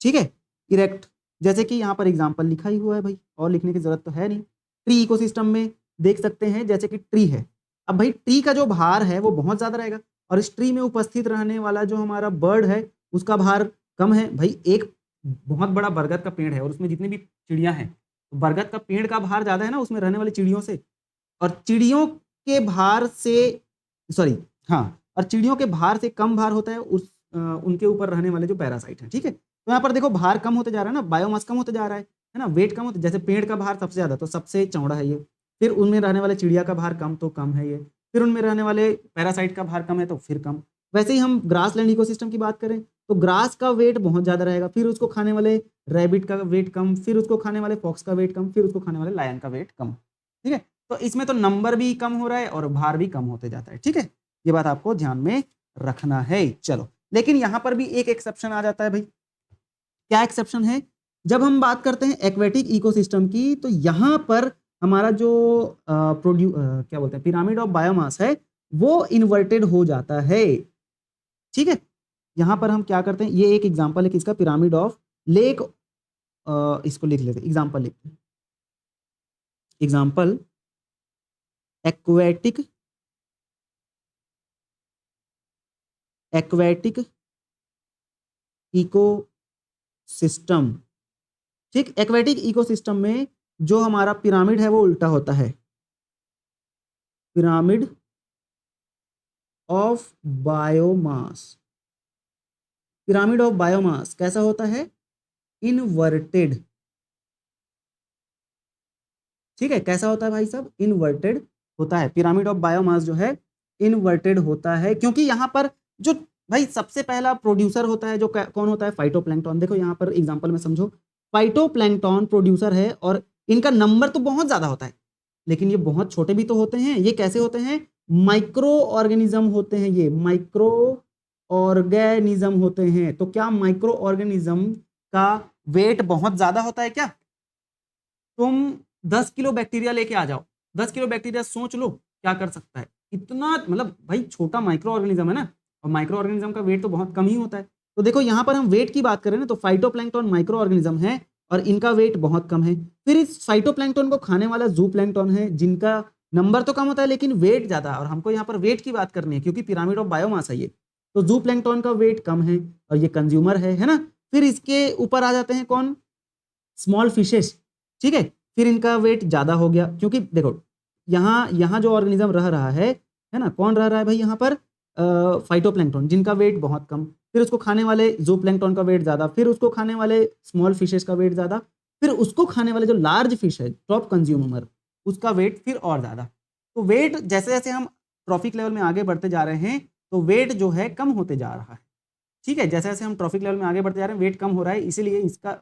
ठीक है, इरेक्ट। जैसे कि यहाँ पर एग्जांपल लिखा ही हुआ है भाई, और लिखने की जरूरत तो है नहीं। ट्री इकोसिस्टम में देख सकते हैं, जैसे कि ट्री है, अब भाई ट्री का जो भार है वो बहुत ज्यादा रहेगा, और इस ट्री में उपस्थित रहने वाला जो हमारा बर्ड है उसका भार कम है। भाई एक बहुत बड़ा बरगद का पेड़ है और उसमें जितनी भी चिड़ियां हैं, तो बरगद का पेड़ का भार ज्यादा है ना उसमें रहने वाली चिड़ियों से, और चिड़ियों के भार से, सॉरी हाँ, और चिड़ियों के भार से कम भार होता है उनके ऊपर रहने वाले जो पैरासाइट हैं, ठीक है। तो यहाँ पर देखो भार कम होते जा रहा है ना, बायोमास कम होते जा रहा है ना, वेट कम होते, जैसे पेड़ का भार सबसे ज्यादा तो सबसे चौड़ा है ये, फिर उनमें रहने वाले चिड़िया का भार कम तो कम है ये, फिर उनमें रहने वाले पैरासाइट का भार कम है तो फिर कम। वैसे ही हम ग्रासलैंड इकोसिस्टम की बात करें तो ग्रास का वेट बहुत ज्यादा रहेगा, फिर उसको खाने वाले रैबिट का वेट कम, फिर उसको खाने वाले फॉक्स का वेट कम, फिर उसको खाने वाले लायन का वेट कम। ठीक है, तो इसमें तो नंबर भी कम हो रहा है और भार भी कम होते जाता है। ठीक है, ये बात आपको ध्यान में रखना है। चलो, लेकिन यहां पर भी एक एक्सेप्शन आ जाता है भाई। क्या एक्सेप्शन है? जब हम बात करते हैं एक्वेटिक इकोसिस्टम की, तो यहां पर हमारा जो क्या बोलते हैं पिरामिड ऑफ बायोमास है वो इन्वर्टेड हो जाता है। ठीक है, यहां पर हम क्या करते हैं, ये एक एग्जांपल है किसका, पिरामिड ऑफ लेक। इसको लिख लेते हैं, एग्जांपल लिखते हैं, एग्जांपल एक्वेटिक इकोसिस्टम। ठीक, एक्वेटिक इकोसिस्टम में जो हमारा पिरामिड है वो उल्टा होता है, pyramid of biomass. Pyramid of biomass कैसा होता है? इनवर्टेड। ठीक है, कैसा होता है भाई साहब? इनवर्टेड होता है। पिरामिड ऑफ बायोमास जो है इनवर्टेड होता है, क्योंकि यहां पर जो भाई सबसे पहला प्रोड्यूसर होता है जो कौन होता है? फाइटोप्लैंक्टन। देखो यहां पर एग्जांपल में समझो, फाइटोप्लैंक्टन प्रोड्यूसर है और इनका नंबर तो बहुत ज्यादा होता है, लेकिन ये बहुत छोटे भी तो होते हैं। ये कैसे होते हैं? माइक्रो ऑर्गेनिज्म होते हैं, ये माइक्रो ऑर्गेनिज्म होते हैं। तो क्या माइक्रो ऑर्गेनिज्म का वेट बहुत ज्यादा होता है क्या? तुम 10 किलो बैक्टीरिया लेके आ जाओ, 10 किलो बैक्टीरिया सोच लो क्या कर सकता है। इतना मतलब भाई छोटा माइक्रो ऑर्गेनिज्म है ना, और माइक्रो ऑर्गेनिज्म का वेट तो बहुत कम ही होता है। तो देखो यहां पर हम वेट की बात करें ना, तो फाइटोप्लैंक्टन माइक्रो ऑर्गेनिज्म है और इनका वेट बहुत कम है। फिर इस फाइटोप्लैंक्टन को खाने वाला जूप्लैंक्टन है, जिनका नंबर तो कम होता है लेकिन वेट ज्यादा है, और हमको यहाँ पर वेट की बात करनी है क्योंकि पिरामिड ऑफ बायोमास है ये। तो जूप्लैंक्टन का वेट कम है और ये कंज्यूमर है ना। फिर इसके ऊपर आ जाते हैं कौन? Small fishes. ठीक है, फिर इनका वेट ज्यादा हो गया, क्योंकि देखो यहाँ यहाँ जो ऑर्गेनिज्म रह रहा है ना, कौन रह रहा है भाई यहाँ पर? फाइटोप्लैंक्टन, जिनका वेट बहुत कम। फिर उसको खाने वाले जूप्लैंक्टन का वेट ज्यादा, फिर उसको खाने वाले स्मॉल फिशेस का वेट ज्यादा, फिर उसको खाने वाले जो लार्ज फिश है टॉप कंज्यूमर, उसका वेट फिर और ज्यादा। तो वेट जैसे जैसे हम ट्रॉफिक लेवल में आगे बढ़ते जा रहे हैं तो वेट जो है कम होते जा रहा है। ठीक है, जैसे जैसे हम ट्रॉफिक लेवल में आगे बढ़ते जा रहे हैं वेट कम हो रहा है, इसीलिए इसका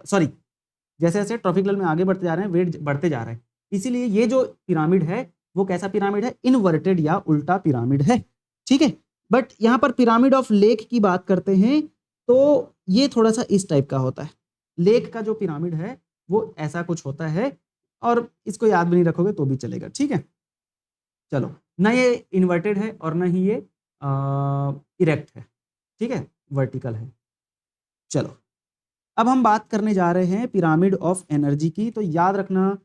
जैसे जैसे ट्रॉफिक लेवल में आगे बढ़ते जा रहे हैं वेट बढ़ते जा रहे हैं। इसीलिए ये जो पिरामिड है वो कैसा पिरामिड है? इनवर्टेड या उल्टा पिरामिड है। ठीक है, बट यहाँ पर पिरामिड ऑफ लेक की बात करते हैं तो ये थोड़ा सा इस टाइप का होता है। लेक का जो पिरामिड है वो ऐसा कुछ होता है, और इसको याद भी नहीं रखोगे तो भी चलेगा। ठीक है, चलो, ना ये इन्वर्टेड है और ना ही ये इरेक्ट है। ठीक है, वर्टिकल है। चलो, अब हम बात करने जा रहे हैं पिरामिड ऑफ एनर्जी की। तो याद रखना,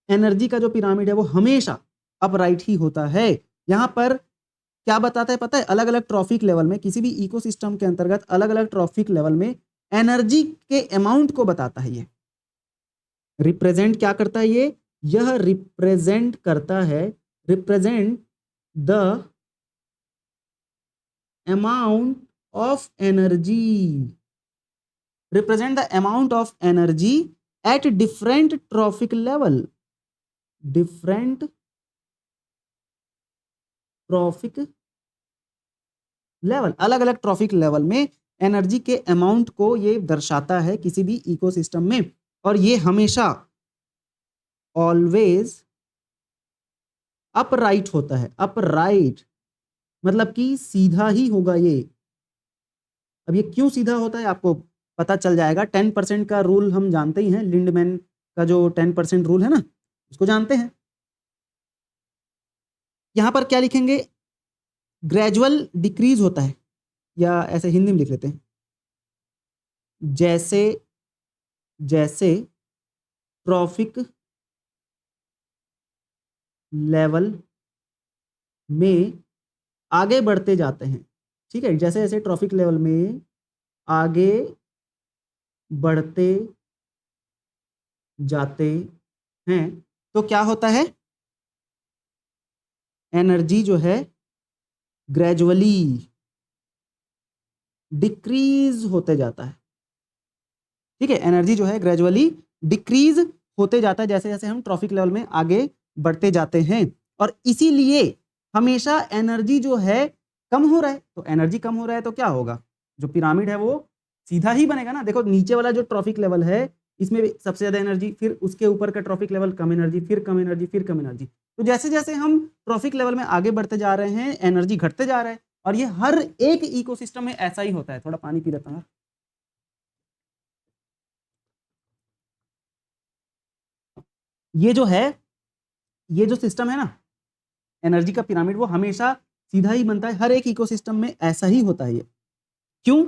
एनर्जी का जो पिरामिड है वो हमेशा अपराइट ही होता है। यहां पर क्या बताता है पता है? अलग अलग ट्रॉफिक लेवल में, किसी भी इकोसिस्टम के अंतर्गत अलग अलग ट्रॉफिक लेवल में एनर्जी के अमाउंट को बताता है। ये रिप्रेजेंट क्या करता है? यह रिप्रेजेंट करता है, represent the amount of energy, represent the amount of energy at different trophic level, different trophic level, अलग अलग ट्रॉफिक लेवल में एनर्जी के अमाउंट को ये दर्शाता है किसी भी इकोसिस्टम में। और ये हमेशा ऑलवेज अपराइट होता है। अपराइट मतलब कि सीधा ही होगा ये। अब ये क्यों सीधा होता है आपको पता चल जाएगा। 10% का रूल हम जानते ही हैं, लिंडमैन का जो 10% रूल है ना, उसको जानते हैं। यहां पर क्या लिखेंगे? ग्रेजुअल डिक्रीज होता है, या ऐसे हिंदी में लिख लेते हैं, जैसे जैसे ट्रॉफिक लेवल में आगे बढ़ते जाते हैं। ठीक है, जैसे जैसे ट्रॉफिक लेवल में आगे बढ़ते जाते हैं तो क्या होता है? एनर्जी जो है ग्रेजुअली डिक्रीज होते जाता है। ठीक है, एनर्जी जो है ग्रेजुअली डिक्रीज होते जाता है जैसे जैसे हम ट्रॉफिक लेवल में आगे बढ़ते जाते हैं। और इसीलिए हमेशा एनर्जी जो है कम हो रहा है। तो एनर्जी कम हो रहा है तो क्या होगा? जो पिरामिड है वो सीधा ही बनेगा ना। देखो नीचे वाला जो ट्रॉफिक लेवल है इसमें सबसे ज्यादा एनर्जी, फिर उसके ऊपर का ट्रॉफिक लेवल कम एनर्जी, फिर कम एनर्जी, फिर कम एनर्जी। तो जैसे जैसे हम ट्रॉफिक लेवल में आगे बढ़ते जा रहे हैं एनर्जी घटते जा रहा है, और ये हर एक इकोसिस्टम में ऐसा ही होता है। थोड़ा पानी पी लेता हूँ। ये जो है, ये जो सिस्टम है ना एनर्जी का पिरामिड, वो हमेशा सीधा ही बनता है, हर एक इकोसिस्टम में ऐसा ही होता है। ये क्यों?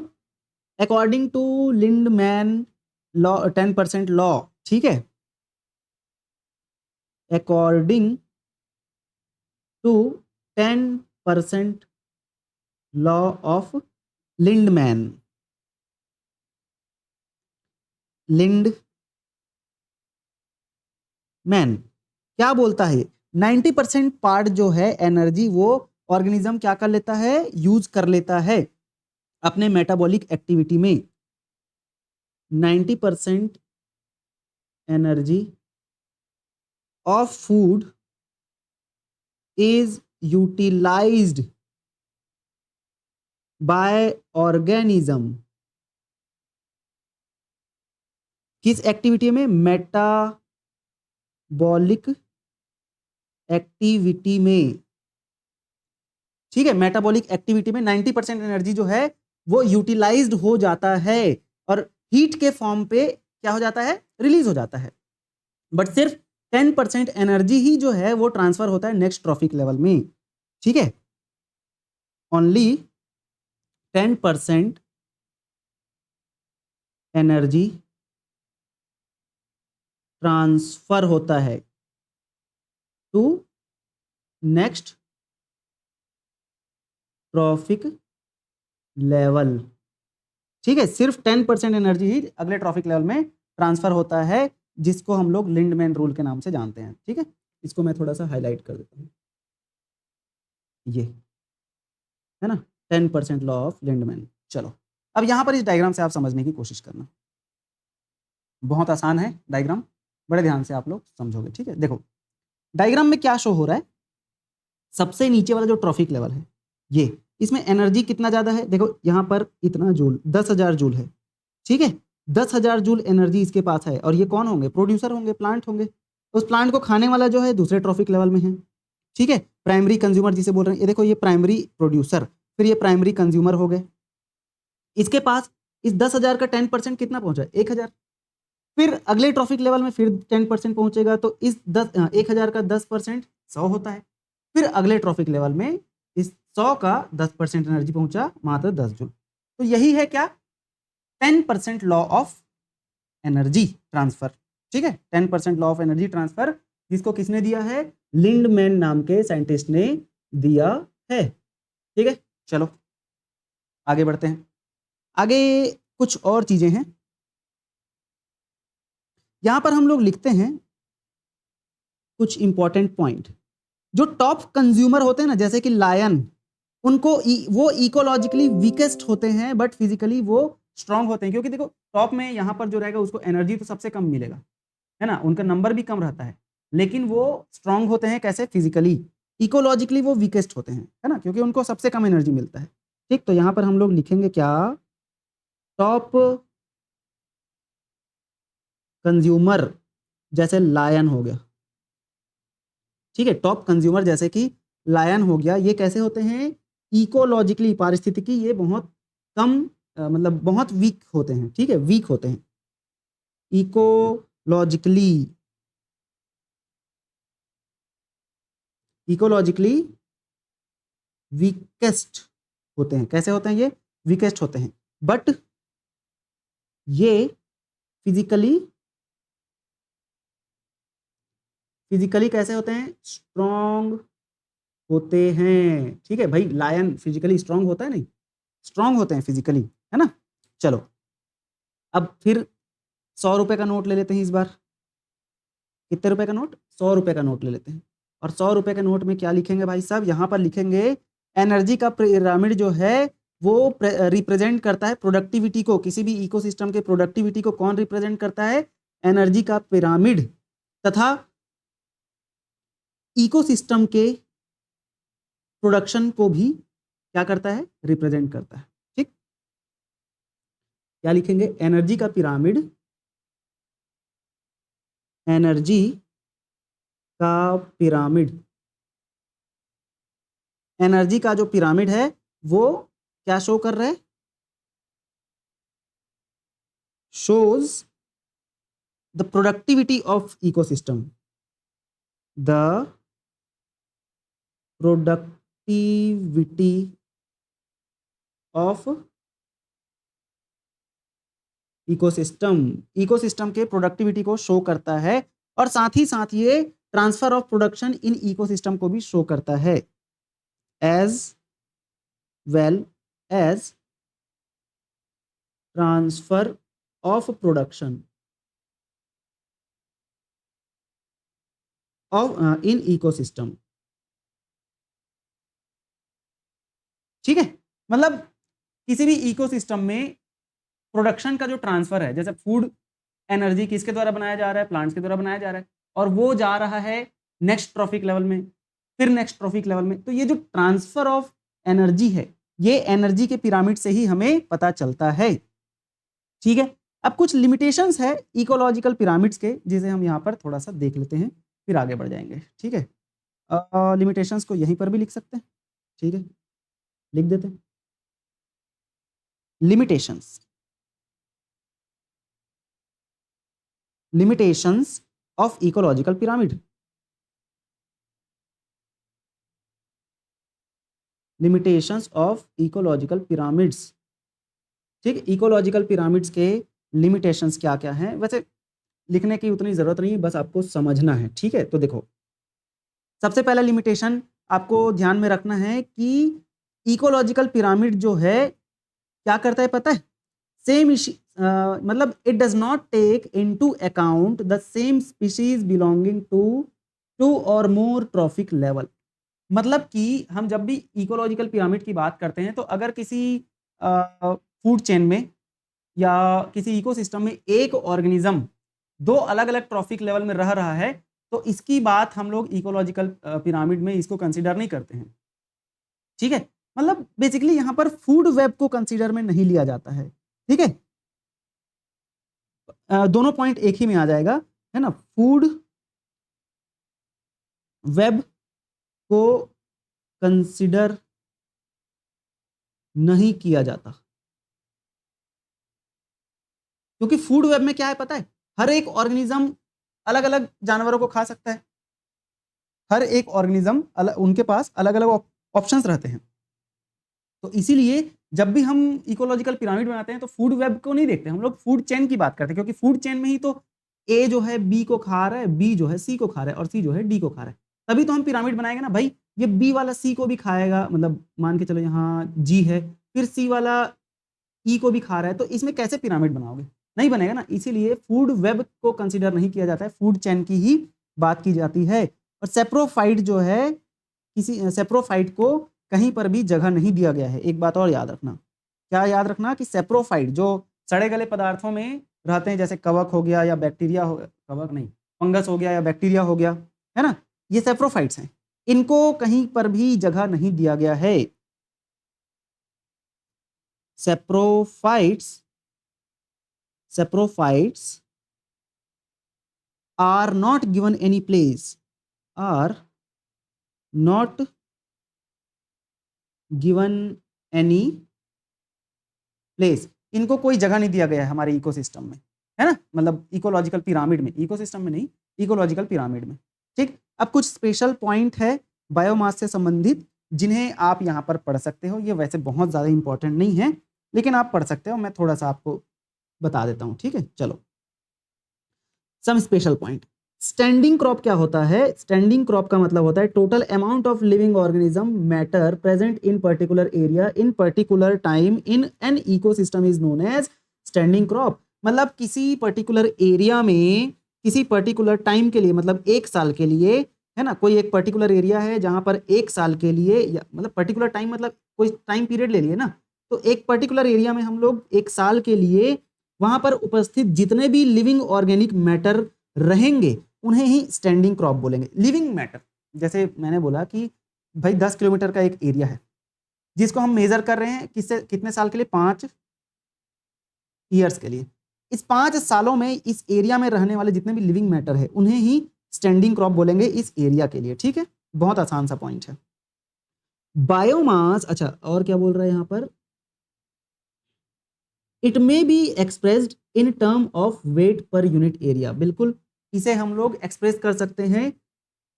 According to Lindeman law, 10% law, ठीक है, according to 10% law of Lindeman, Lindeman क्या बोलता है? 90% पार्ट जो है एनर्जी वो ऑर्गेनिज्म क्या कर लेता है, यूज कर लेता है अपने मेटाबॉलिक एक्टिविटी में। 90% energy of food is utilised by organism, किस एक्टिविटी में? मेटाबॉलिक एक्टिविटी में, ठीक है। मेटाबॉलिक एक्टिविटी में 90% एनर्जी जो है वो यूटिलाइज्ड हो जाता है और हीट के फॉर्म पे क्या हो जाता है, रिलीज हो जाता है। बट सिर्फ 10% एनर्जी ही जो है वो ट्रांसफर होता है नेक्स्ट ट्रॉफिक लेवल में, ठीक है। ओनली 10% एनर्जी ट्रांसफर होता है टू नेक्स्ट ट्रॉफिक लेवल, ठीक है। सिर्फ 10% एनर्जी ही अगले ट्रॉफिक लेवल में ट्रांसफर होता है, जिसको हम लोग लिंडमैन रूल के नाम से जानते हैं, ठीक है। इसको मैं थोड़ा सा हाईलाइट कर देता हूँ, ये है ना 10% लॉ ऑफ लिंडमैन। चलो अब यहां पर इस डायग्राम से आप समझने की कोशिश करना, बहुत आसान है डायग्राम, बड़े ध्यान से आप लोग समझोगे, ठीक है। देखो डायग्राम में क्या शो हो रहा है, सबसे नीचे वाला जो ट्रॉफिक लेवल है ये, इसमें एनर्जी कितना ज्यादा है, देखो यहां पर इतना जूल, 10,000 जूल है, ठीक है। 10,000 जूल एनर्जी इसके पास है, और ये कौन होंगे, प्रोड्यूसर होंगे, प्लांट होंगे। उस प्लांट को खाने वाला जो है दूसरे ट्रॉफिक लेवल में है, ठीक है। प्राइमरी कंज्यूमर जिसे बोल रहे हैं, ये देखो ये प्राइमरी प्रोड्यूसर, फिर ये प्राइमरी कंज्यूमर हो गए। इसके पास इस 10,000 का 10% कितना पहुंचा, 1,000। फिर अगले ट्रॉफिक लेवल में फिर 10% पहुंचेगा, तो इस 1,000 का 10% 100 होता है। फिर अगले ट्रॉफिक लेवल में इस 100 का 10% एनर्जी पहुंचा मात्र 10 जूल। तो यही है क्या, 10% लॉ ऑफ एनर्जी ट्रांसफर, ठीक है। 10% लॉ ऑफ एनर्जी ट्रांसफर, जिसको किसने दिया है, लिंडमैन नाम के साइंटिस्ट ने दिया है, ठीक है। चलो आगे बढ़ते हैं। आगे कुछ और चीजें हैं, यहां पर हम लोग लिखते हैं कुछ इंपॉर्टेंट पॉइंट। जो टॉप कंज्यूमर होते हैं ना, जैसे कि लायन, उनको वो इकोलॉजिकली वीकेस्ट होते हैं बट फिजिकली वो स्ट्रांग होते हैं, क्योंकि देखो टॉप में यहां पर जो रहेगा उसको एनर्जी तो सबसे कम मिलेगा, है ना, उनका नंबर भी कम रहता है, लेकिन वो स्ट्रांग होते हैं कैसे, फिजिकली। इकोलॉजिकली वो वीकेस्ट होते हैं, है ना, क्योंकि उनको सबसे कम एनर्जी मिलता है, ठीक। तो यहां पर हम लोग लिखेंगे क्या, टॉप कंज्यूमर जैसे लायन हो गया, ठीक है। टॉप कंज्यूमर जैसे कि लायन हो गया, ये कैसे होते हैं, इकोलॉजिकली, पारिस्थितिकी ये बहुत कम मतलब बहुत वीक होते हैं, ठीक है, वीक होते हैं, इकोलॉजिकली, इकोलॉजिकली वीकेस्ट होते हैं। कैसे होते हैं ये, वीकेस्ट होते हैं, बट ये फिजिकली, फिजिकली कैसे होते हैं, स्ट्रॉन्ग होते हैं, ठीक है भाई। लायन फिजिकली स्ट्रांग होता है, नहीं, स्ट्रांग होते हैं फिजिकली, है ना। चलो अब फिर 100 रुपए का नोट ले लेते हैं इस बार। कितने रुपए का नोट, 100 रुपए का नोट ले लेते हैं। और 100 रुपए के नोट में क्या लिखेंगे भाई साहब, यहाँ पर लिखेंगे एनर्जी का पिरामिड जो है वो रिप्रेजेंट करता है प्रोडक्टिविटी को, किसी भी इकोसिस्टम के प्रोडक्टिविटी को कौन रिप्रेजेंट करता है, एनर्जी का पिरामिड, तथा इकोसिस्टम के प्रोडक्शन को भी क्या करता है, रिप्रेजेंट करता है, ठीक। क्या लिखेंगे, एनर्जी का पिरामिड, एनर्जी का पिरामिड, एनर्जी का जो पिरामिड है वो क्या शो कर रहा है, shows the productivity of ecosystem, the productivity of ecosystem, ecosystem के प्रोडक्टिविटी को शो करता है और साथ ही साथ ये transfer of production in ecosystem को भी शो करता है, as well as transfer of production of in ecosystem. ठीक है, मतलब किसी भी इकोसिस्टम में प्रोडक्शन का जो ट्रांसफर है, जैसे फूड एनर्जी किसके द्वारा बनाया जा रहा है, प्लांट्स के द्वारा बनाया जा रहा है, और वो जा रहा है नेक्स्ट ट्रॉफिक लेवल में, फिर नेक्स्ट ट्रॉफिक लेवल में। तो ये जो ट्रांसफर ऑफ एनर्जी है, ये एनर्जी के पिरामिड से ही हमें पता चलता है। ठीक है, अब कुछ लिमिटेशंस है इकोलॉजिकल पिरामिड्स के, जिसे हम यहाँ पर थोड़ा सा देख लेते हैं, फिर आगे बढ़ जाएंगे। ठीक है, लिमिटेशंस को यहीं पर भी लिख सकते हैं। ठीक है, लिख देते हैं limitations, limitations of ecological pyramid, limitations of ecological pyramids। ठीक, इकोलॉजिकल पिरामिड्स के लिमिटेशंस क्या क्या हैं, वैसे लिखने की उतनी जरूरत नहीं है, बस आपको समझना है। ठीक है, तो देखो सबसे पहला लिमिटेशन आपको ध्यान में रखना है कि इकोलॉजिकल पिरामिड जो है क्या करता है पता है, सेम मतलब it does not take into account the same species belonging to two और मोर ट्रॉफिक लेवल। मतलब कि हम जब भी इकोलॉजिकल पिरामिड की बात करते हैं, तो अगर किसी फूड चेन में या किसी इकोसिस्टम में एक ऑर्गेनिज्म दो अलग अलग ट्रॉफिक लेवल में रह रहा है, तो इसकी बात हम लोग इकोलॉजिकल पिरामिड में इसको कंसीडर नहीं करते हैं। ठीक है, मतलब बेसिकली यहाँ पर फूड वेब को कंसीडर में नहीं लिया जाता है। ठीक है, दोनों पॉइंट एक ही में आ जाएगा, है ना, फूड वेब को कंसीडर नहीं किया जाता, क्योंकि फूड वेब में क्या है पता है, हर एक ऑर्गेनिज्म अलग अलग जानवरों को खा सकता है, हर एक ऑर्गेनिज्म उनके पास अलग अलग ऑप्शंस रहते हैं। तो इसीलिए जब भी हम इकोलॉजिकल पिरामिड बनाते हैं तो फूड वेब को नहीं देखते, हम लोग फूड चेन की बात करते हैं, क्योंकि फूड चेन में ही तो ए जो है बी को खा रहा है, बी जो है सी को खा रहा है, और सी जो है डी को खा रहा है, तभी तो हम पिरामिड बनाएंगे ना भाई। ये बी वाला सी को भी खाएगा, मतलब मान के चलो यहाँ जी है, फिर सी वाला ई को भी खा रहा है, तो इसमें कैसे पिरामिड बनाओगे, नहीं बनेगा ना। इसीलिए फूड वेब को कंसिडर नहीं किया जाता है, फूड चेन की ही बात की जाती है। और सेप्रोफाइट जो है, किसी सेप्रोफाइट को कहीं पर भी जगह नहीं दिया गया है। एक बात और याद रखना, क्या याद रखना कि सेप्रोफाइट जो सड़े गले पदार्थों में रहते हैं, जैसे कवक हो गया या बैक्टीरिया हो, कवक नहीं, फंगस हो गया या बैक्टीरिया हो गया, है ना, ये सेप्रोफाइट्स हैं, इनको कहीं पर भी जगह नहीं दिया गया है। Saprophytes are not given any place, are not given any place, इनको कोई जगह नहीं दिया गया है हमारे इकोसिस्टम में, है ना, मतलब इकोलॉजिकल पिरामिड में, इकोसिस्टम में नहीं, इकोलॉजिकल पिरामिड में। ठीक, अब कुछ स्पेशल पॉइंट है बायोमास से संबंधित जिन्हें आप यहाँ पर पढ़ सकते हो। ये वैसे बहुत ज़्यादा इंपॉर्टेंट नहीं है, लेकिन आप पढ़ सकते हो, मैं थोड़ा सा आपको बता देता हूँ। ठीक है, चलो some special point. Standing crop क्या होता है, स्टैंडिंग क्रॉप का मतलब होता है total amount of living organism matter present in particular area in particular time in an ecosystem is known as standing crop. मतलब किसी पर्टिकुलर एरिया में किसी पर्टिकुलर टाइम के लिए, मतलब एक साल के लिए, है ना, कोई एक पर्टिकुलर एरिया है जहां पर एक साल के लिए, या मतलब पर्टिकुलर टाइम मतलब कोई टाइम पीरियड ले लिए ना, तो एक पर्टिकुलर एरिया में हम लोग एक साल के लिए वहां पर उपस्थित जितने भी लिविंग ऑर्गेनिक मैटर रहेंगे उन्हें ही स्टैंडिंग क्रॉप बोलेंगे। लिविंग मैटर, जैसे मैंने बोला कि भाई 10 किलोमीटर का एक एरिया है जिसको हम मेजर कर रहे हैं, किससे कितने साल के लिए, ईयर्स के लिए। इस 5 सालों में इस एरिया में रहने वाले जितने भी लिविंग मैटर है उन्हें ही स्टैंडिंग क्रॉप बोलेंगे इस एरिया के लिए। ठीक है, बहुत आसान सा पॉइंट है। बायोमास, अच्छा और क्या बोल रहा है यहाँ पर, it may be expressed in term of weight per unit area. बिल्कुल, इसे हम लोग एक्सप्रेस कर सकते हैं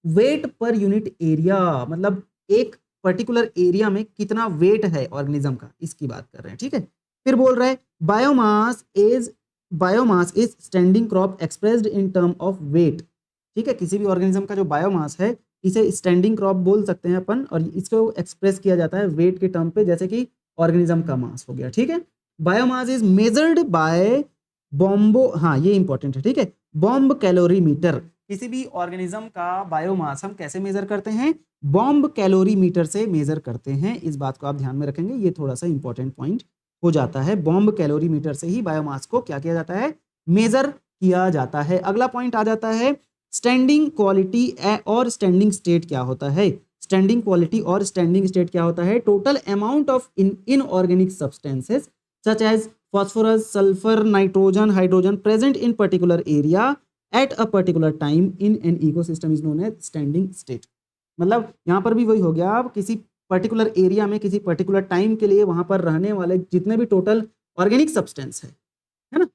वेट पर यूनिट एरिया, मतलब एक पर्टिकुलर एरिया में कितना वेट है ऑर्गेनिज्म का, इसकी बात कर रहे हैं। ठीक है, फिर बोल रहे हैं biomass is standing crop expressed in term of weight. ठीक है, किसी भी ऑर्गेनिज्म का जो बायोमास है इसे स्टैंडिंग क्रॉप बोल सकते हैं अपन, और इसको एक्सप्रेस किया जाता है वेट के टर्म पे, जैसे कि ऑर्गेनिज्म का मास हो गया। ठीक है, बायोमास इज मेजर्ड बाय बॉम्बो, हाँ ये इंपॉर्टेंट है। ठीक है, बॉम्ब कैलोरीमीटर। किसी भी ऑर्गेनिज्म का बायोमास हम कैसे मेजर करते हैं, बॉम्ब कैलोरीमीटर से मेजर करते हैं। इस बात को आप ध्यान में रखेंगे, ये थोड़ा सा इंपॉर्टेंट पॉइंट हो जाता है। बॉम्ब कैलोरीमीटर से ही बायोमास को क्या किया जाता है, मेजर किया जाता है। अगला पॉइंट आ जाता है स्टैंडिंग क्वालिटी और स्टैंडिंग स्टेट क्या होता है। स्टैंडिंग क्वालिटी और स्टैंडिंग स्टेट क्या होता है, total amount of inorganic substances such as phosphorus, sulfur, nitrogen, hydrogen present in particular area at a particular time in an ecosystem is known as standing state। मतलब यहाँ पर भी वही हो गया, आप किसी पर्टिकुलर एरिया में किसी पर्टिकुलर टाइम के लिए वहां पर रहने वाले जितने भी टोटल ऑर्गेनिक सब्सटेंस है ना,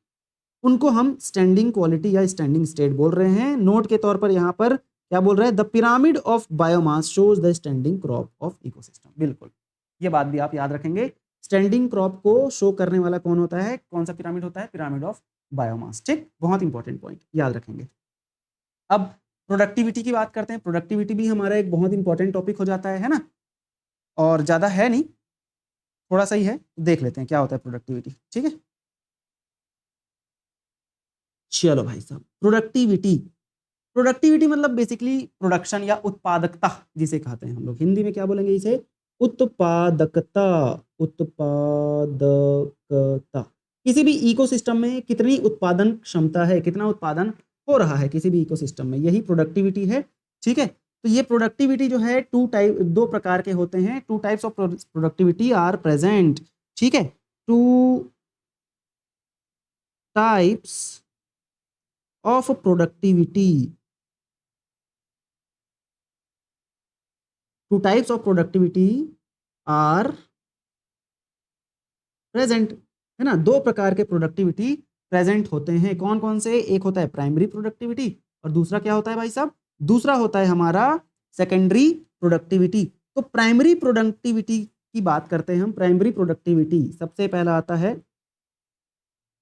उनको हम स्टैंडिंग क्वालिटी या स्टैंडिंग स्टेट बोल रहे हैं। नोट के तौर पर यहाँ पर क्या बोल रहे हैं, the pyramid of biomass shows the standing crop of ecosystem. बिल्कुल, ये बात भी आप याद रखेंगे, स्टैंडिंग क्रॉप को शो करने वाला कौन होता है, कौन सा पिरामिड होता है, पिरामिड ऑफ बायोमास। ठीक, बहुत इंपॉर्टेंट पॉइंट याद रखेंगे। अब प्रोडक्टिविटी की बात करते हैं। प्रोडक्टिविटी भी हमारा एक बहुत इंपॉर्टेंट टॉपिक हो जाता है ना, और ज्यादा है नहीं, थोड़ा सा ही है, देख लेते हैं क्या होता है प्रोडक्टिविटी। ठीक है, चलो भाई साहब, प्रोडक्टिविटी, प्रोडक्टिविटी मतलब बेसिकली प्रोडक्शन या उत्पादकता जिसे कहते हैं हम लोग, हिंदी में क्या बोलेंगे इसे, उत्पादकता। उत्पादकता, किसी भी इकोसिस्टम में कितनी उत्पादन क्षमता है, कितना उत्पादन हो रहा है किसी भी इकोसिस्टम में, यही प्रोडक्टिविटी है। ठीक है, तो ये प्रोडक्टिविटी जो है दो प्रकार के होते हैं, two types of productivity are present. ठीक है, two types of productivity, two types of productivity are present, है ना, दो प्रकार के प्रोडक्टिविटी प्रेजेंट होते हैं। कौन कौन से, एक होता है प्राइमरी प्रोडक्टिविटी और दूसरा क्या होता है भाई साहब, दूसरा होता है हमारा सेकेंडरी प्रोडक्टिविटी। तो प्राइमरी प्रोडक्टिविटी की बात करते हैं हम। प्राइमरी प्रोडक्टिविटी सबसे पहला आता है,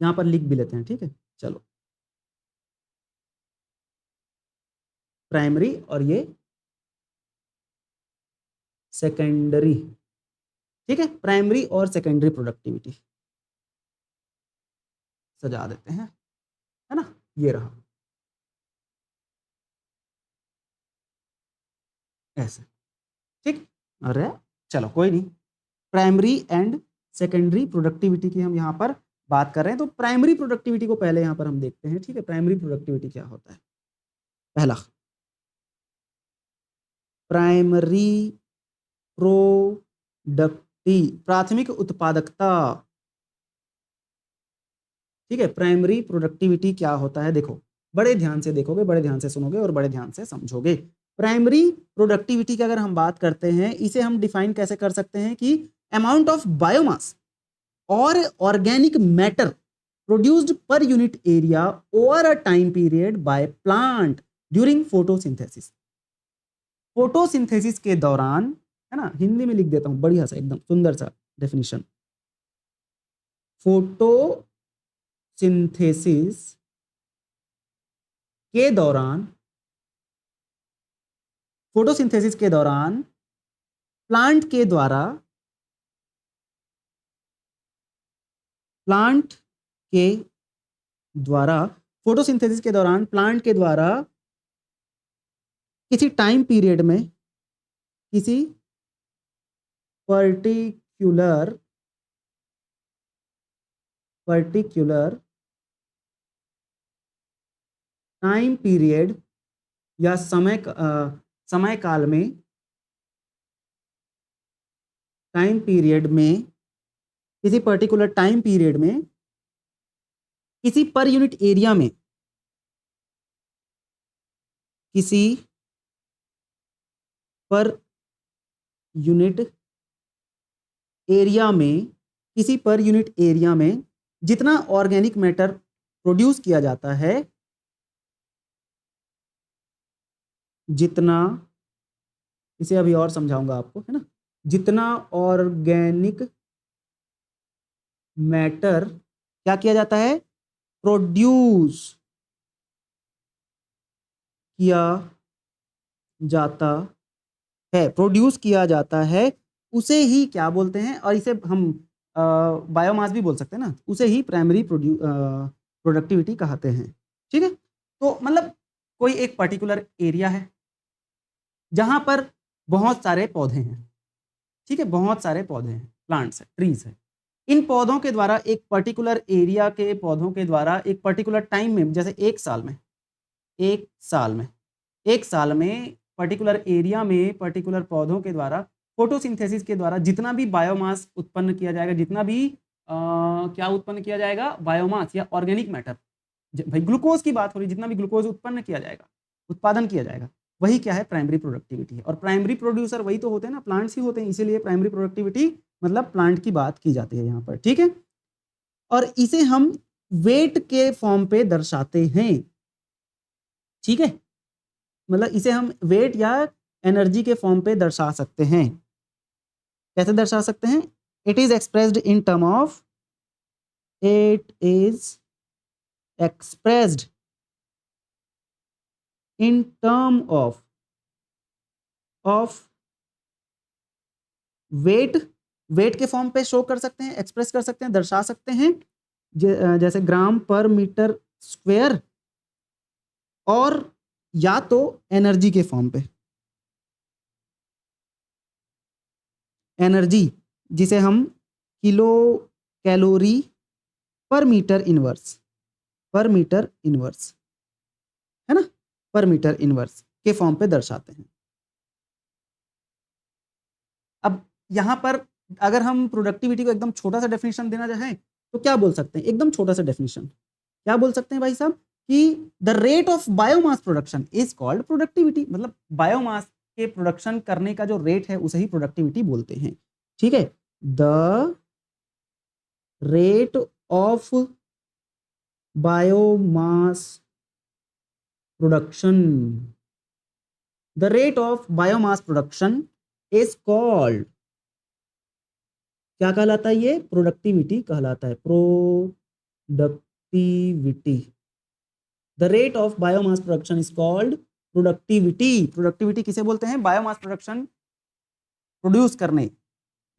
यहां पर लिख भी लेते हैं। ठीक है, चलो, प्राइमरी और ये सेकेंडरी। ठीक है, प्राइमरी और सेकेंडरी प्रोडक्टिविटी सजा देते हैं, है ना, ये रहा ऐसे। ठीक, अरे चलो कोई नहीं, प्राइमरी एंड सेकेंडरी प्रोडक्टिविटी की हम यहाँ पर बात कर रहे हैं। तो प्राइमरी प्रोडक्टिविटी को पहले यहाँ पर हम देखते हैं। ठीक है, प्राइमरी प्रोडक्टिविटी क्या होता है, पहला प्राइमरी प्रोडक्टी, प्राथमिक उत्पादकता। ठीक है, प्राइमरी प्रोडक्टिविटी क्या होता है, देखो बड़े ध्यान से देखोगे, बड़े ध्यान से सुनोगे और बड़े ध्यान से समझोगे। प्राइमरी प्रोडक्टिविटी की अगर हम बात करते हैं, इसे हम डिफाइन कैसे कर सकते हैं कि अमाउंट ऑफ बायोमास और ऑर्गेनिक मैटर प्रोड्यूस्ड पर unit area over a time period by plant during photosynthesis. Photosynthesis के दौरान, है ना, हिंदी में लिख देता हूं बढ़िया सा एकदम सुंदर सा डेफिनेशन, फोटोसिंथेसिस के दौरान, फोटोसिंथेसिस के दौरान प्लांट के द्वारा, प्लांट के द्वारा, फोटोसिंथेसिस के दौरान प्लांट के द्वारा किसी टाइम पीरियड में, किसी पर्टिकुलर टाइम पीरियड या समय काल में, टाइम पीरियड में, किसी पर्टिकुलर टाइम पीरियड में किसी पर यूनिट एरिया में, किसी पर यूनिट एरिया में, किसी पर यूनिट एरिया में जितना ऑर्गेनिक मैटर प्रोड्यूस किया जाता है, जितना, इसे अभी और समझाऊंगा आपको, है ना, जितना ऑर्गेनिक मैटर क्या किया जाता है, प्रोड्यूस किया जाता है, प्रोड्यूस किया जाता है, उसे ही क्या बोलते हैं, और इसे हम बायोमास भी बोल सकते हैं ना, उसे ही प्राइमरी प्रोडक्टिविटी कहते हैं। ठीक है, तो मतलब कोई एक पर्टिकुलर एरिया है जहां पर बहुत सारे पौधे हैं, ठीक है, बहुत सारे पौधे हैं, प्लांट्स है, ट्रीज है, इन पौधों के द्वारा, एक पर्टिकुलर एरिया के पौधों के द्वारा एक पर्टिकुलर टाइम में, जैसे एक साल में, एक साल में पर्टिकुलर एरिया में पर्टिकुलर पौधों के द्वारा फोटोसिंथेसिस के द्वारा जितना भी बायोमास उत्पन्न किया जाएगा, जितना भी क्या उत्पन्न किया जाएगा, बायोमास या ऑर्गेनिक मैटर, भाई ग्लूकोज की बात हो रही, जितना भी ग्लूकोज उत्पन्न किया जाएगा, उत्पादन किया जाएगा, वही क्या है, प्राइमरी प्रोडक्टिविटी है। और प्राइमरी प्रोड्यूसर वही तो होते हैं ना, प्लांट्स ही होते हैं, इसीलिए प्राइमरी प्रोडक्टिविटी मतलब प्लांट की बात की जाती है यहाँ पर। ठीक है, और इसे हम वेट के फॉर्म पे दर्शाते हैं। ठीक है, मतलब इसे हम वेट या एनर्जी के फॉर्म पे दर्शा सकते हैं। कैसे दर्शा सकते हैं, it is expressed in term of, it is expressed in term of weight, weight के फॉर्म पे शो कर सकते हैं, एक्सप्रेस कर सकते हैं, दर्शा सकते हैं, जैसे ग्राम पर मीटर स्क्वायर, और या तो एनर्जी के फॉर्म पे, एनर्जी जिसे हम किलो कैलोरी पर मीटर इनवर्स, पर मीटर इनवर्स, है ना, पर मीटर इनवर्स के फॉर्म पे दर्शाते हैं। अब यहाँ पर अगर हम प्रोडक्टिविटी को एकदम छोटा सा डेफिनेशन देना चाहें तो क्या बोल सकते हैं, एकदम छोटा सा डेफिनेशन क्या बोल सकते हैं भाई साहब, कि the rate of biomass production is called productivity, मतलब बायोमास के प्रोडक्शन करने का जो रेट है उसे ही प्रोडक्टिविटी बोलते हैं। ठीक है, the rate of biomass production, the rate of biomass production is called, क्या कहलाता है ये, प्रोडक्टिविटी कहलाता है, productivity, the rate of biomass production is called productivity. Productivity किसे बोलते हैं, बायोमास प्रोडक्शन प्रोड्यूस करने,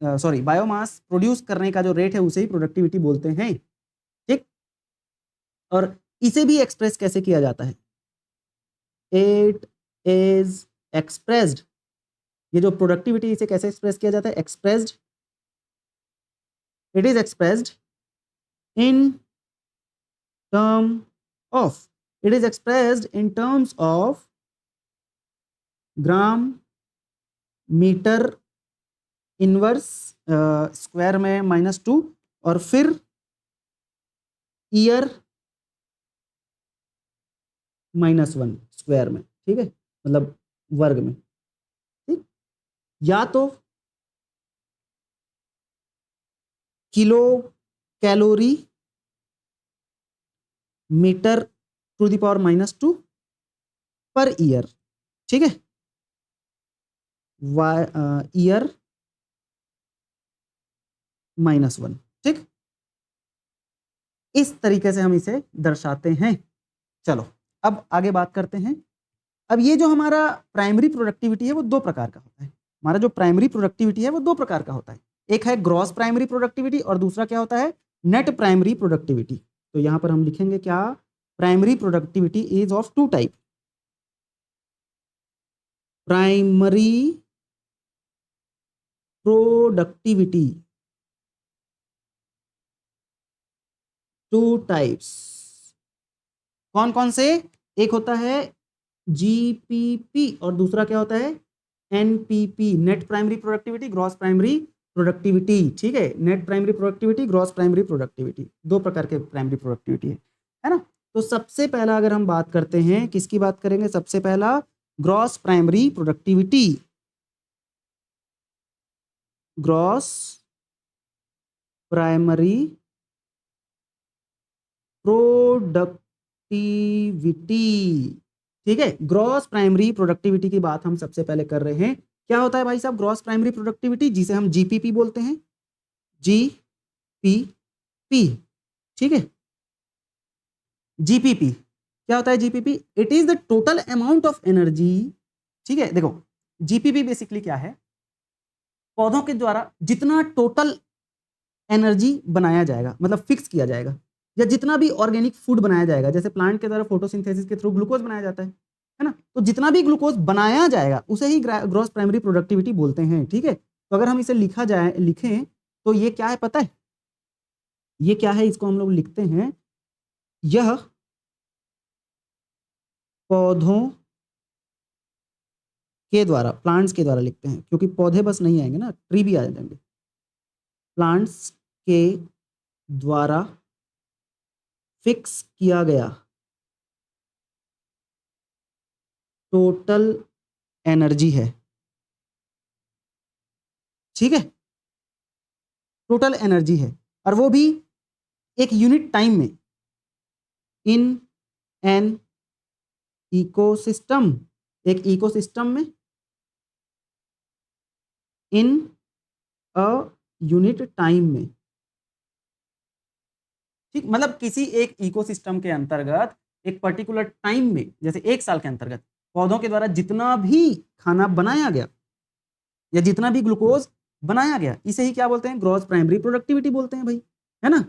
सॉरी बायोमास प्रोड्यूस करने का जो रेट है उसे ही प्रोडक्टिविटी बोलते हैं। ठीक, और इसे भी एक्सप्रेस कैसे किया जाता है, इट इज एक्सप्रेस्ड, ये जो प्रोडक्टिविटी इसे कैसे एक्सप्रेस किया जाता है, expressed, it is expressed in term of, it is expressed in terms of gram metre inverse square में -2 और फिर ईयर -1 स्क्वायर में। ठीक है, मतलब वर्ग में। ठीक, या तो kilocalorie metre to the power -2 per year. ठीक है, ईयर -1। ठीक, इस तरीके से हम इसे दर्शाते हैं। चलो अब आगे बात करते हैं। अब ये जो हमारा प्राइमरी प्रोडक्टिविटी है वो दो प्रकार का होता है, हमारा जो प्राइमरी प्रोडक्टिविटी है वो दो प्रकार का होता है, एक है ग्रॉस प्राइमरी प्रोडक्टिविटी और दूसरा क्या होता है, नेट प्राइमरी प्रोडक्टिविटी। तो यहां पर हम लिखेंगे क्या, primary productivity is of two type, primary productivity two types, कौन कौन से, एक होता है जीपीपी और दूसरा क्या होता है, NPP, net primary productivity, gross primary productivity. ठीक है, net primary productivity, gross primary productivity, दो प्रकार के प्राइमरी प्रोडक्टिविटी है। है ना। तो सबसे पहला अगर हम बात करते हैं, किसकी बात करेंगे, सबसे पहला gross primary productivity. Gross primary productivity, ठीक है। ग्रॉस प्राइमरी प्रोडक्टिविटी की बात हम सबसे पहले कर रहे हैं। क्या होता है भाई साहब ग्रॉस प्राइमरी प्रोडक्टिविटी, जिसे हम जीपीपी बोलते हैं, जीपीपी, ठीक है। जीपीपी क्या होता है, GPP it is the total amount of energy, ठीक है। देखो जीपीपी बेसिकली क्या है, पौधों के द्वारा जितना टोटल एनर्जी बनाया जाएगा, मतलब फिक्स किया जाएगा, या जितना भी ऑर्गेनिक फूड बनाया जाएगा, जैसे प्लांट के द्वारा फोटोसिंथेसिस के थ्रू ग्लूकोज बनाया जाता है ना, तो जितना भी ग्लूकोज बनाया जाएगा उसे ही ग्रॉस प्राइमरी प्रोडक्टिविटी बोलते हैं, ठीक है। तो अगर हम इसे लिखें तो ये क्या है पता है, ये क्या है, इसको हम लोग लिखते हैं, यह पौधों के द्वारा, प्लांट्स के द्वारा लिखते हैं, क्योंकि पौधे बस नहीं आएंगे ना, ट्री भी आ जाएंगे, प्लांट्स के द्वारा फिक्स किया गया टोटल एनर्जी है, ठीक है। टोटल एनर्जी है, और वो भी एक यूनिट टाइम में, इन एन इकोसिस्टम, एक इकोसिस्टम में, इन अ यूनिट टाइम में, ठीक। मतलब किसी एक इकोसिस्टम के अंतर्गत एक पर्टिकुलर टाइम में, जैसे एक साल के अंतर्गत पौधों के द्वारा जितना भी खाना बनाया गया या जितना भी ग्लूकोज बनाया गया, इसे ही क्या बोलते हैं, ग्रॉस प्राइमरी प्रोडक्टिविटी बोलते हैं भाई, है ना।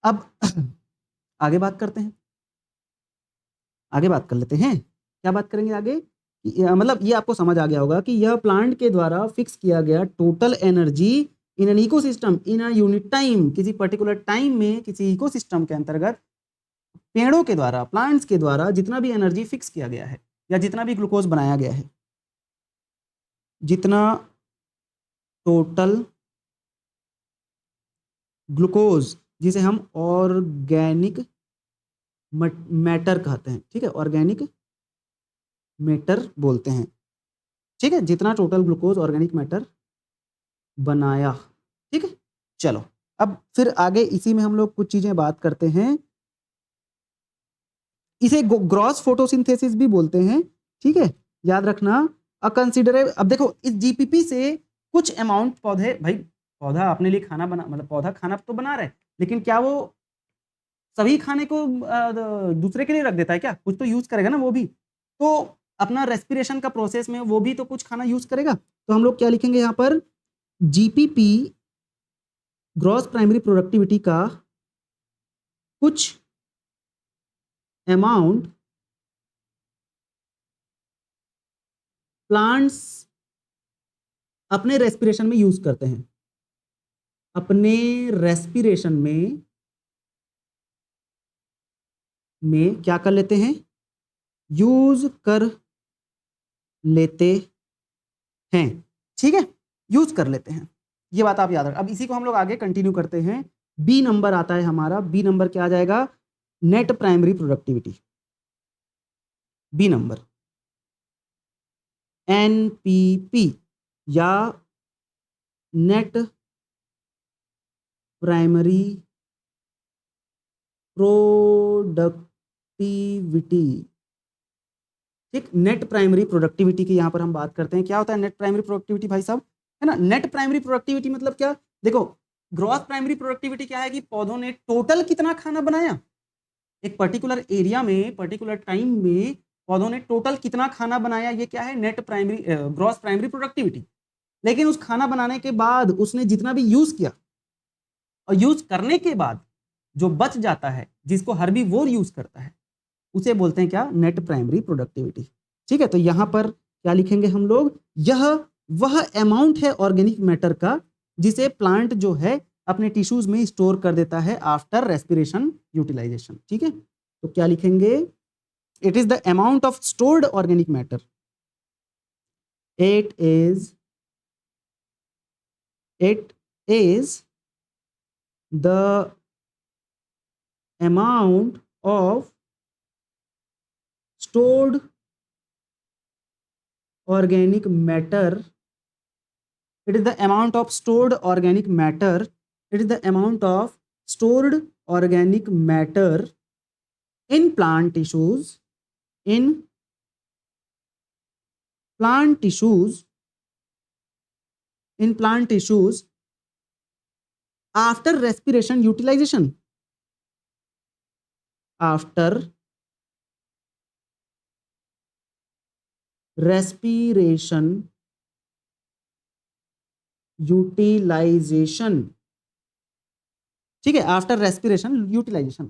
अब आगे बात करते हैं, आगे बात कर लेते हैं, क्या बात करेंगे आगे, मतलब ये आपको समझ आ गया होगा कि यह प्लांट के द्वारा फिक्स किया गया total energy in an ecosystem in a unit time, किसी पर्टिकुलर टाइम में किसी इकोसिस्टम के अंतर्गत पेड़ों के द्वारा, प्लांट्स के द्वारा जितना भी एनर्जी फिक्स किया गया है या जितना भी ग्लूकोज बनाया गया है, जितना टोटल ग्लूकोज, जिसे हम ऑर्गेनिक मैटर कहते हैं, ठीक है, ऑर्गेनिक मैटर बोलते हैं, ठीक है, जितना टोटल ग्लूकोज ऑर्गेनिक मैटर बनाया, ठीक है। चलो अब फिर आगे इसी में हम लोग कुछ चीजें बात करते हैं, इसे ग्रॉस फोटोसिंथेसिस भी बोलते हैं, ठीक है, याद रखना। कंसिडरेबल, अब देखो इस जीपीपी से कुछ अमाउंट पौधे, भाई पौधा अपने लिए खाना बना, मतलब पौधा खाना तो बना रहे, लेकिन क्या वो सभी खाने को दूसरे के लिए रख देता है क्या, कुछ तो यूज करेगा ना वो भी, तो अपना रेस्पिरेशन का प्रोसेस में वो भी तो कुछ खाना यूज करेगा। तो हम लोग क्या लिखेंगे यहाँ पर, जीपीपी ग्रॉस प्राइमरी प्रोडक्टिविटी का कुछ अमाउंट प्लांट्स अपने रेस्पिरेशन में यूज करते हैं, अपने रेस्पिरेशन में क्या कर लेते हैं, यूज कर लेते हैं, ठीक है, यूज कर लेते हैं, ये बात आप याद रखें। अब इसी को हम लोग आगे कंटिन्यू करते हैं, बी नंबर आता है हमारा, बी नंबर क्या आ जाएगा, net primary productivity, B number NPP या नेट प्राइमरी प्रोडक्टिविटी, ठीक। नेट प्राइमरी प्रोडक्टिविटी की यहां पर हम बात करते हैं, क्या होता है नेट प्राइमरी प्रोडक्टिविटी भाई साहब, है ना। नेट प्राइमरी प्रोडक्टिविटी मतलब क्या, देखो ग्रॉस प्राइमरी प्रोडक्टिविटी क्या है कि पौधों ने टोटल कितना खाना बनाया, एक पर्टिकुलर एरिया में पर्टिकुलर टाइम में पौधों ने टोटल कितना खाना बनाया, ये क्या है net primary gross primary productivity. लेकिन उस खाना बनाने के बाद उसने जितना भी यूज किया, और यूज करने के बाद जो बच जाता है, जिसको हर्बीवोर यूज करता है, उसे बोलते हैं क्या, नेट प्राइमरी प्रोडक्टिविटी, ठीक है। तो यहां पर क्या लिखेंगे हम लोग, यह वह अमाउंट है ऑर्गेनिक मैटर का जिसे प्लांट जो है अपने टिश्यूज में स्टोर कर देता है आफ्टर रेस्पिरेशन यूटिलाइजेशन, ठीक है। तो क्या लिखेंगे, it is the amount of stored organic matter, it is the amount of stored organic matter. It is the amount of stored organic matter. It is the amount of stored organic matter in plant tissues. In plant tissues. In plant tissues after respiration utilization. After respiration utilization. ठीक है, आफ्टर रेस्पिरेशन यूटिलाइजेशन.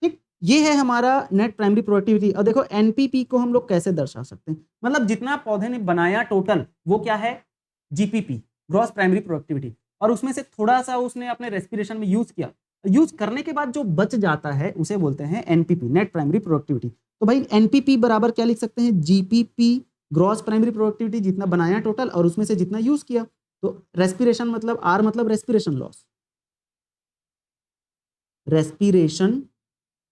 ठीक, ये है हमारा नेट प्राइमरी प्रोडक्टिविटी. और देखो एनपीपी को हम लोग कैसे दर्शा सकते हैं, मतलब जितना पौधे ने बनाया टोटल वो क्या है, जीपीपी, ग्रॉस प्राइमरी प्रोडक्टिविटी, और उसमें से थोड़ा सा उसने अपने रेस्पिरेशन में यूज किया. यूज करने के बाद जो बच जाता है उसे बोलते हैं एनपीपी, नेट प्राइमरी प्रोडक्टिविटी. तो भाई एनपीपी बराबर क्या लिख सकते हैं, जीपीपी, ग्रॉस प्राइमरी प्रोडक्टिविटी, जितना बनाया टोटल और उसमें से जितना यूज किया. तो रेस्पिरेशन मतलब आर मतलब रेस्पिरेशन लॉस, रेस्पिरेशन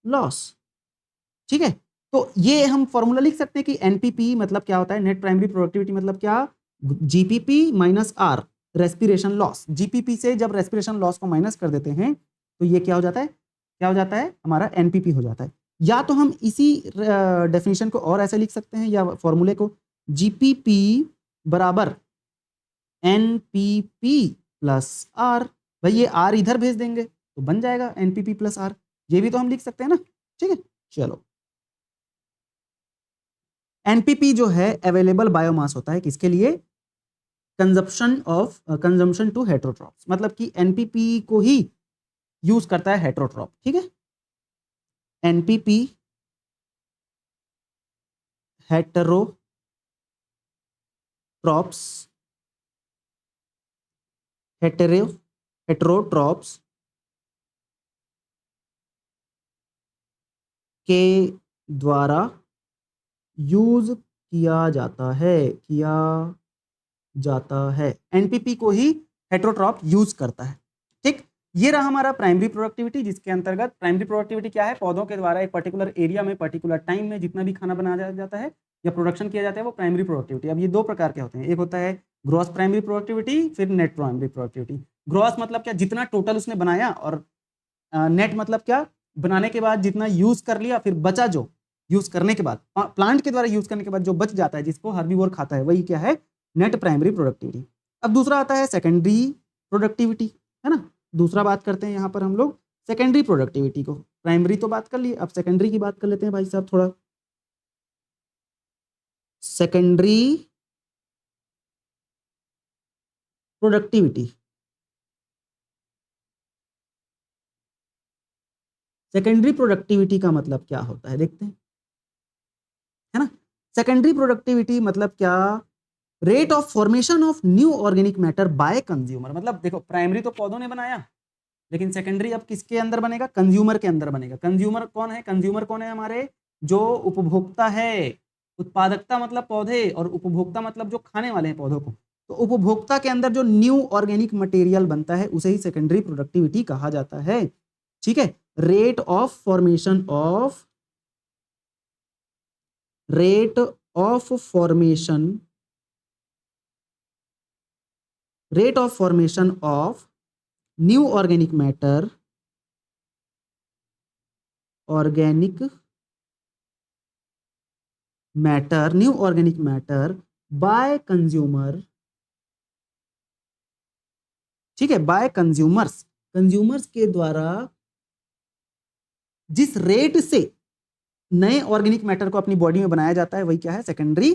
लॉस. ठीक है, तो ये हम फॉर्मूला लिख सकते हैं कि एनपीपी मतलब क्या होता है, नेट प्राइमरी प्रोडक्टिविटी मतलब क्या, GPP minus R, respiration loss. GPP से जब रेस्पिरेशन लॉस को माइनस कर देते हैं तो ये क्या हो जाता है, क्या हो जाता है, हमारा एनपीपी हो जाता है. या तो हम इसी डेफिनेशन को और ऐसे लिख सकते हैं, या फॉर्मूले को, जीपीपी बराबर एनपीपी प्लस आर. भाई ये आर इधर भेज देंगे तो बन जाएगा एनपीपी प्लस आर. ये भी तो हम लिख सकते हैं ना. ठीक है, चलो. एनपीपी जो है अवेलेबल बायोमास होता है किसके लिए, कंजम्पशन टू हेट्रोट्रॉप्स, मतलब कि एनपीपी को ही यूज करता है हेट्रोट्रॉप. ठीक है, एनपीपी हेटेरोट्रॉप्स, हेटेरोट्रॉप्स के द्वारा यूज किया जाता है. एनपीपी को ही हेटेरोट्रॉप यूज करता है. ठीक, ये रहा हमारा प्राइमरी प्रोडक्टिविटी, जिसके अंतर्गत प्राइमरी प्रोडक्टिविटी क्या है, पौधों के द्वारा एक पर्टिकुलर एरिया में पर्टिकुलर टाइम में जितना भी खाना बनाया जाता है या प्रोडक्शन किया जाता है वो प्राइमरी प्रोडक्टिविटी. अब ये दो प्रकार के होते हैं, एक होता है ग्रॉस प्राइमरी प्रोडक्टिविटी, फिर नेट प्राइमरी प्रोडक्टिविटी. ग्रॉस मतलब क्या, जितना टोटल उसने बनाया, और नेट मतलब क्या, बनाने के बाद जितना यूज कर लिया, फिर बचा जो यूज करने के बाद, प्लांट के द्वारा यूज करने के बाद जो बच जाता है, जिसको हर्बीवोर खाता है, वही क्या है, नेट प्राइमरी प्रोडक्टिविटी. अब दूसरा आता है सेकेंडरी प्रोडक्टिविटी, है ना. दूसरा बात करते हैं यहाँ पर हम लोग सेकेंडरी प्रोडक्टिविटी को. प्राइमरी तो बात कर ली, अब सेकेंडरी की बात कर लेते हैं भाई साहब थोड़ा. सेकेंडरी प्रोडक्टिविटी, सेकेंडरी प्रोडक्टिविटी का मतलब क्या होता है देखते हैं, है ना. सेकेंडरी प्रोडक्टिविटी मतलब क्या, rate of formation of new organic matter by consumer. मतलब देखो प्राइमरी तो पौधों ने बनाया, लेकिन सेकेंडरी अब किसके अंदर बनेगा, कंज्यूमर के अंदर बनेगा. कंज्यूमर कौन है, कंज्यूमर कौन है, हमारे जो उपभोक्ता है. उत्पादकता मतलब पौधे, और उपभोक्ता मतलब जो खाने वाले हैं पौधों को. तो उपभोक्ता के अंदर जो न्यू ऑर्गेनिक मटेरियल बनता है उसे ही सेकेंडरी प्रोडक्टिविटी कहा जाता है. ठीक है, rate of formation of, rate of formation, rate of formation of new organic matter, organic matter, new organic matter by consumer. ठीक है, बाय कंज्यूमर्स, कंज्यूमर्स के द्वारा जिस रेट से नए ऑर्गेनिक मैटर को अपनी बॉडी में बनाया जाता है वही क्या है, सेकेंडरी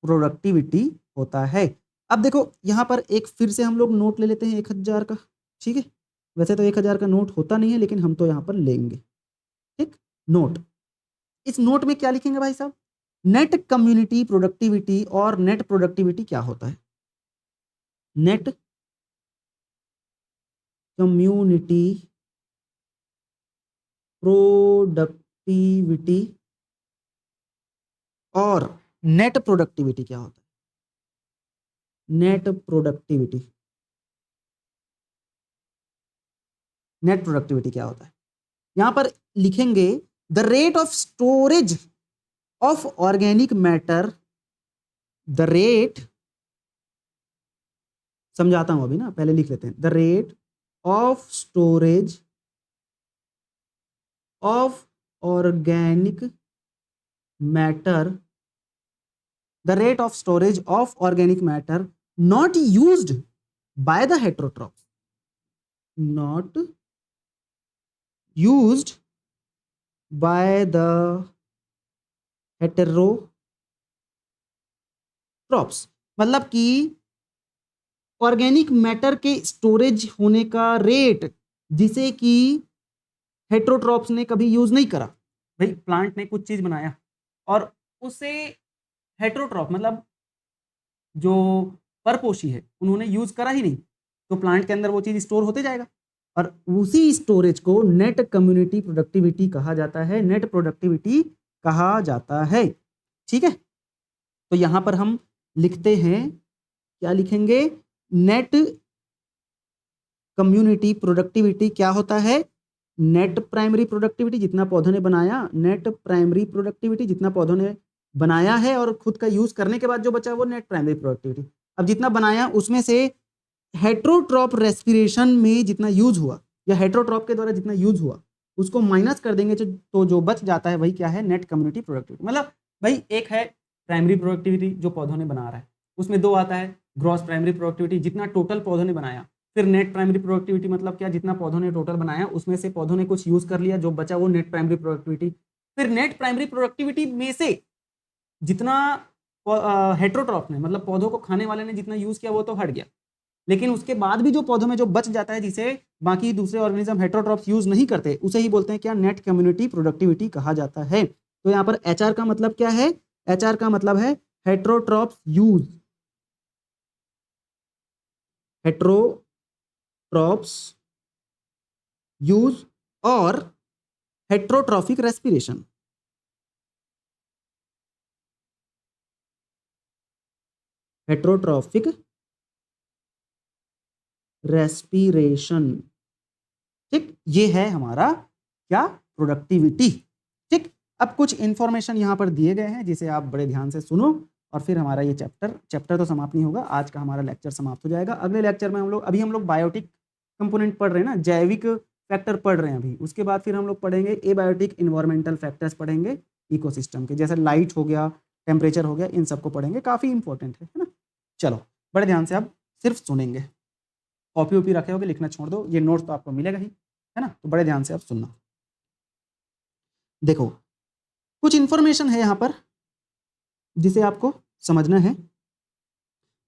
प्रोडक्टिविटी होता है. अब देखो यहां पर एक फिर से हम लोग नोट ले लेते हैं 1000 का. ठीक है, वैसे तो 1000 का नोट होता नहीं है, लेकिन हम तो यहां पर लेंगे. ठीक, नोट. इस नोट में क्या लिखेंगे भाई साहब, नेट कम्युनिटी प्रोडक्टिविटी और नेट प्रोडक्टिविटी क्या होता है. नेट कम्युनिटी प्रोडक्टिविटी और नेट प्रोडक्टिविटी क्या होता है, नेट प्रोडक्टिविटी. नेट प्रोडक्टिविटी क्या होता है। यहां पर लिखेंगे the rate of storage of organic matter, the rate, समझाता हूं अभी ना, पहले लिख लेते हैं, the rate of storage of organic matter, the rate of storage of organic matter not used by the heterotrophs, not used by the heterotrophs, मतलब कि ऑर्गेनिक मैटर के स्टोरेज होने का रेट जिसे कि हेटेरोट्रॉप्स ने कभी यूज नहीं करा। भाई प्लांट ने कुछ चीज बनाया और उसे हेटेरोट्रॉप मतलब जो परपोषी है उन्होंने यूज करा ही नहीं, तो प्लांट के अंदर वो चीज स्टोर होते जाएगा और उसी स्टोरेज को नेट कम्युनिटी प्रोडक्टिविटी कहा जाता है, नेट प्रोडक्टिविटी कहा जाता है। ठीक है, तो यहां पर हम लिखते हैं, क्या लिखेंगे, नेट कम्युनिटी प्रोडक्टिविटी क्या होता है, नेट प्राइमरी प्रोडक्टिविटी जितना पौधों ने बनाया, नेट प्राइमरी प्रोडक्टिविटी जितना पौधों ने बनाया है और खुद का यूज करने के बाद जो बचा वो नेट प्राइमरी प्रोडक्टिविटी। अब जितना बनाया उसमें से हेटेरोट्रॉप रेस्पिरेशन में जितना यूज हुआ या हेटेरोट्रॉप के द्वारा जितना यूज हुआ उसको माइनस कर देंगे तो जो बच जाता है वही क्या है, नेट कम्युनिटी प्रोडक्टिविटी। मतलब भाई एक है प्राइमरी प्रोडक्टिविटी जो पौधों ने बना रहा है, उसमें दो आता है ग्रॉस प्राइमरी प्रोडक्टिविटी जितना टोटल पौधों ने बनाया, फिर नेट प्राइमरी प्रोडक्टिविटी मतलब क्या, जितना पौधों ने टोटल बनाया उसमें से पौधों ने कुछ यूज कर लिया, जो बचा वो नेट प्राइमरी प्रोडक्टिविटी। फिर नेट प्राइमरी प्रोडक्टिविटी में से जितना हेटेरोट्रॉप ने मतलब पौधों को खाने वाले ने जितना यूज किया वो तो हट गया, लेकिन उसके बाद भी जो पौधों में जो बच जाता है जिसे बाकी दूसरे ऑर्गेनिज्म हेटेरोट्रॉप्स यूज नहीं करते उसे ही बोलते हैं क्या, नेट कम्युनिटी प्रोडक्टिविटी कहा जाता है। तो यहाँ पर एचआर का मतलब क्या है, एचआर का मतलब है हेटेरोट्रॉप्स यूज, हेटेरोट्रॉप्स यूज और हेटेरोट्रॉफिक रेस्पिरेशन। हेटेरोट्रॉफिक रेस्पिरेशन, ठीक, ये है हमारा क्या, प्रोडक्टिविटी। ठीक, अब कुछ इंफॉर्मेशन यहां पर दिए गए हैं जिसे आप बड़े ध्यान से सुनो और फिर हमारा ये चैप्टर तो समाप्त नहीं होगा, आज का हमारा लेक्चर समाप्त हो जाएगा। अगले लेक्चर में हम लोग बायोटिक कंपोनेंट पढ़ रहे हैं ना, जैविक फैक्टर पढ़ रहे हैं अभी, उसके बाद फिर हम लोग पढ़ेंगे एबायोटिक इन्वायरमेंटल फैक्टर्स पढ़ेंगे इकोसिस्टम के, जैसे लाइट हो गया, टेम्परेचर हो गया, इन सबको पढ़ेंगे, काफ़ी इंपॉर्टेंट है ना। चलो बड़े ध्यान से आप सिर्फ सुनेंगे, कॉपी वॉपी रखे होगे लिखना छोड़ दो, ये नोट्स तो आपको मिलेगा ही है ना, तो बड़े ध्यान से आप सुनना। देखो कुछ इंफॉर्मेशन है यहाँ पर जिसे आपको समझना है,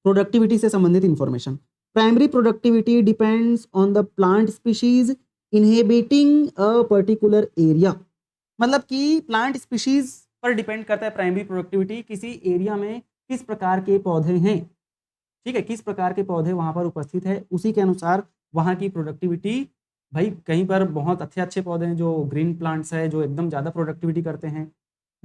प्रोडक्टिविटी से संबंधित information. Primary productivity depends on the plant species inhabiting a particular area, मतलब कि प्लांट स्पीशीज पर डिपेंड करता है प्राइमरी प्रोडक्टिविटी, किसी एरिया में किस प्रकार के पौधे हैं, ठीक है, किस प्रकार के पौधे वहां पर उपस्थित है उसी के अनुसार वहां की प्रोडक्टिविटी। भाई कहीं पर बहुत अच्छे अच्छे पौधे हैं जो ग्रीन प्लांट्स है जो एकदम ज़्यादा प्रोडक्टिविटी करते हैं,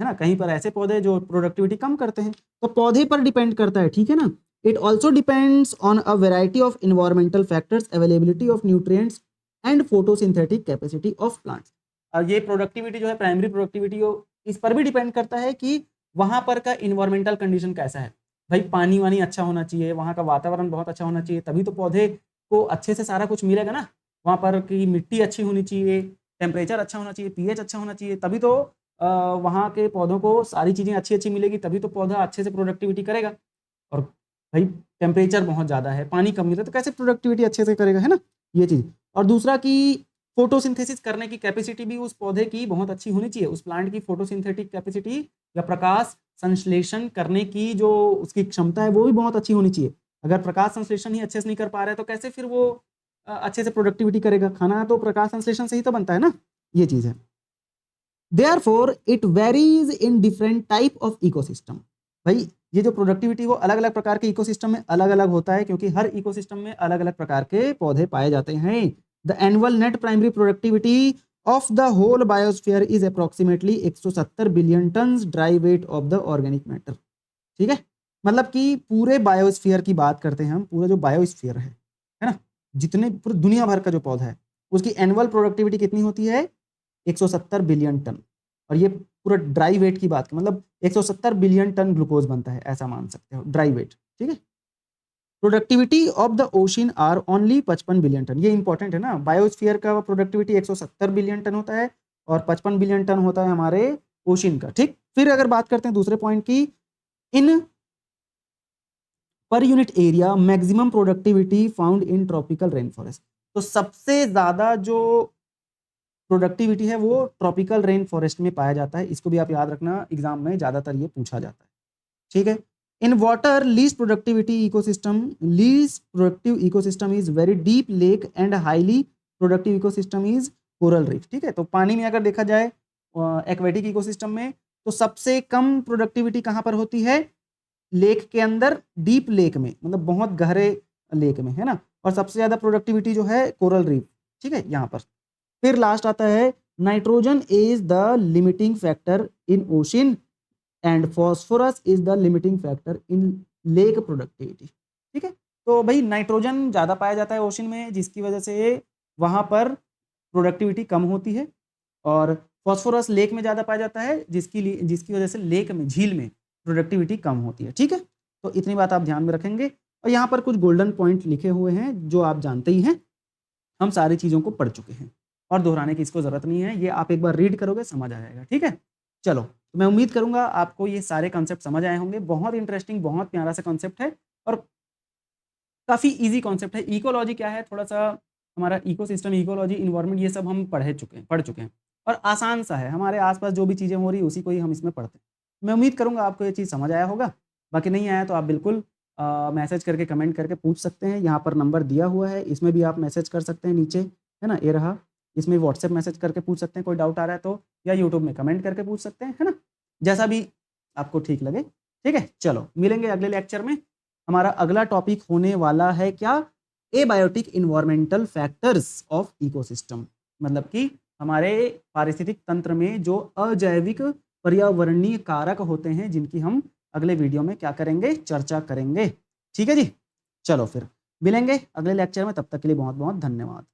है ना, कहीं पर ऐसे पौधे जो प्रोडक्टिविटी कम करते हैं, तो पौधे पर डिपेंड करता है, ठीक है ना। It also depends on a variety of environmental factors, availability of nutrients and photosynthetic capacity of plants. और ये प्रोडक्टिविटी जो है प्राइमरी प्रोडक्टिविटी इस पर भी डिपेंड करता है कि वहां पर का इन्वायरमेंटल कंडीशन कैसा है। भाई पानी वानी अच्छा होना चाहिए, वहाँ का वातावरण बहुत अच्छा होना चाहिए, तभी तो पौधे को अच्छे से सारा कुछ मिलेगा ना। वहाँ पर की मिट्टी अच्छी होनी चाहिए, टेम्परेचर अच्छा होना चाहिए, पीएच अच्छा होना चाहिए, तभी तो वहाँ के पौधों को सारी चीज़ें अच्छी अच्छी मिलेगी, तभी तो पौधा अच्छे से प्रोडक्टिविटी करेगा। और भाई टेम्परेचर बहुत ज़्यादा है, पानी कम मिल रहा है, तो कैसे प्रोडक्टिविटी अच्छे से करेगा, है ना, ये चीज़। और दूसरा कि फोटोसिंथेसिस करने की कैपेसिटी भी उस पौधे की बहुत अच्छी होनी चाहिए, उस प्लांट की फोटोसिंथेटिक कैपेसिटी या प्रकाश संश्लेषण करने की जो उसकी क्षमता है वो भी बहुत अच्छी होनी चाहिए। अगर प्रकाश संश्लेषण ही अच्छे से नहीं कर पा रहा है तो कैसे फिर वो अच्छे से प्रोडक्टिविटी करेगा, खाना तो प्रकाश संश्लेषण से ही तो बनता है ना, ये चीज़ है। Therefore, it varies in different type of ecosystem। भाई ये जो प्रोडक्टिविटी वो अलग अलग प्रकार के इकोसिस्टम में अलग अलग होता है, क्योंकि हर इकोसिस्टम में अलग अलग प्रकार के पौधे पाए जाते हैं। The annual net primary productivity of the whole biosphere is approximately 170 billion tons dry weight of the organic matter, ठीक है। मतलब कि पूरे बायोस्फीयर की बात करते हैं हम, पूरा जो बायोस्फीयर है ना, जितने पूरी दुनिया भर का जो पौधा है उसकी एनुअल प्रोडक्टिविटी कितनी होती है 170 बिलियन टन। और ये पूरा ड्राई वेट की बात, मतलब 170 बिलियन टन ग्लूकोज बनता है, ऐसा मान सकते हो ड्राई वेट, ठीक है। Productivity of the ocean are only 55 billion ton, ये इंपॉर्टेंट है ना, बायोस्फीयर का प्रोडक्टिविटी 170 बिलियन टन होता है और 55 बिलियन टन होता है हमारे ओशन का, ठीक। फिर अगर बात करते हैं दूसरे पॉइंट की, in per unit area maximum productivity found in tropical rain forest, तो सबसे ज्यादा जो प्रोडक्टिविटी है वो ट्रॉपिकल रेन फॉरेस्ट में पाया जाता है। इसको भी आप याद रखना, एग्जाम में ज्यादातर ये पूछा जाता है, ठीक है। In water least productivity ecosystem is very deep lake and highly productive ecosystem is coral reef, ठीक है। तो पानी में अगर देखा जाए एक्वेटिक इकोसिस्टम में, तो सबसे कम प्रोडक्टिविटी कहाँ पर होती है, लेक के अंदर, डीप लेक में, मतलब बहुत गहरे लेक में, है ना। और सबसे ज्यादा प्रोडक्टिविटी जो है कोरल रीफ, ठीक है, यहाँ पर। फिर लास्ट आता है nitrogen is the limiting factor in ocean and phosphorus is the limiting factor in lake productivity, ठीक है। तो भाई नाइट्रोजन ज़्यादा पाया जाता है ओशन में, जिसकी वजह से वहाँ पर प्रोडक्टिविटी कम होती है, और फॉस्फोरस लेक में ज़्यादा पाया जाता है, जिसकी वजह से लेक में, झील में प्रोडक्टिविटी कम होती है, ठीक है। तो इतनी बात आप ध्यान में रखेंगे। और यहाँ पर कुछ गोल्डन पॉइंट लिखे हुए हैं जो आप जानते ही हैं, हम सारी चीज़ों को पढ़ चुके हैं और दोहराने की इसको ज़रूरत नहीं है, ये आप एक बार रीड करोगे समझ आ जाएगा, ठीक है। चलो, तो मैं उम्मीद करूंगा आपको ये सारे कॉन्सेप्ट समझ आए होंगे। बहुत इंटरेस्टिंग, बहुत प्यारा सा कॉन्सेप्ट है और काफ़ी इजी कॉन्सेप्ट है। इकोलॉजी क्या है, थोड़ा सा हमारा इकोसिस्टम, इकोलॉजी, इन्वायरमेंट, ये सब हम पढ़ चुके हैं और आसान सा है। हमारे आसपास जो भी चीज़ें हो रही उसी को ही हम इसमें पढ़ते हैं। मैं उम्मीद करूंगा आपको ये चीज़ समझ आया होगा। बाकी नहीं आया तो आप बिल्कुल मैसेज करके, कमेंट करके पूछ सकते हैं। यहाँ पर नंबर दिया हुआ है, इसमें भी आप मैसेज कर सकते हैं नीचे, है ना, ये रहा। इसमें व्हाट्सएप मैसेज करके पूछ सकते हैं, कोई डाउट आ रहा है तो, या यूट्यूब में कमेंट करके पूछ सकते हैं, है ना, जैसा भी आपको ठीक लगे, ठीक है। चलो, मिलेंगे अगले लेक्चर में। हमारा अगला टॉपिक होने वाला है क्या, abiotic environmental factors of ecosystem, मतलब कि हमारे पारिस्थितिक तंत्र में जो अजैविक पर्यावरणीय कारक होते हैं, जिनकी हम अगले वीडियो में क्या करेंगे, चर्चा करेंगे, ठीक है जी। चलो फिर मिलेंगे अगले लेक्चर में, तब तक के लिए बहुत बहुत धन्यवाद।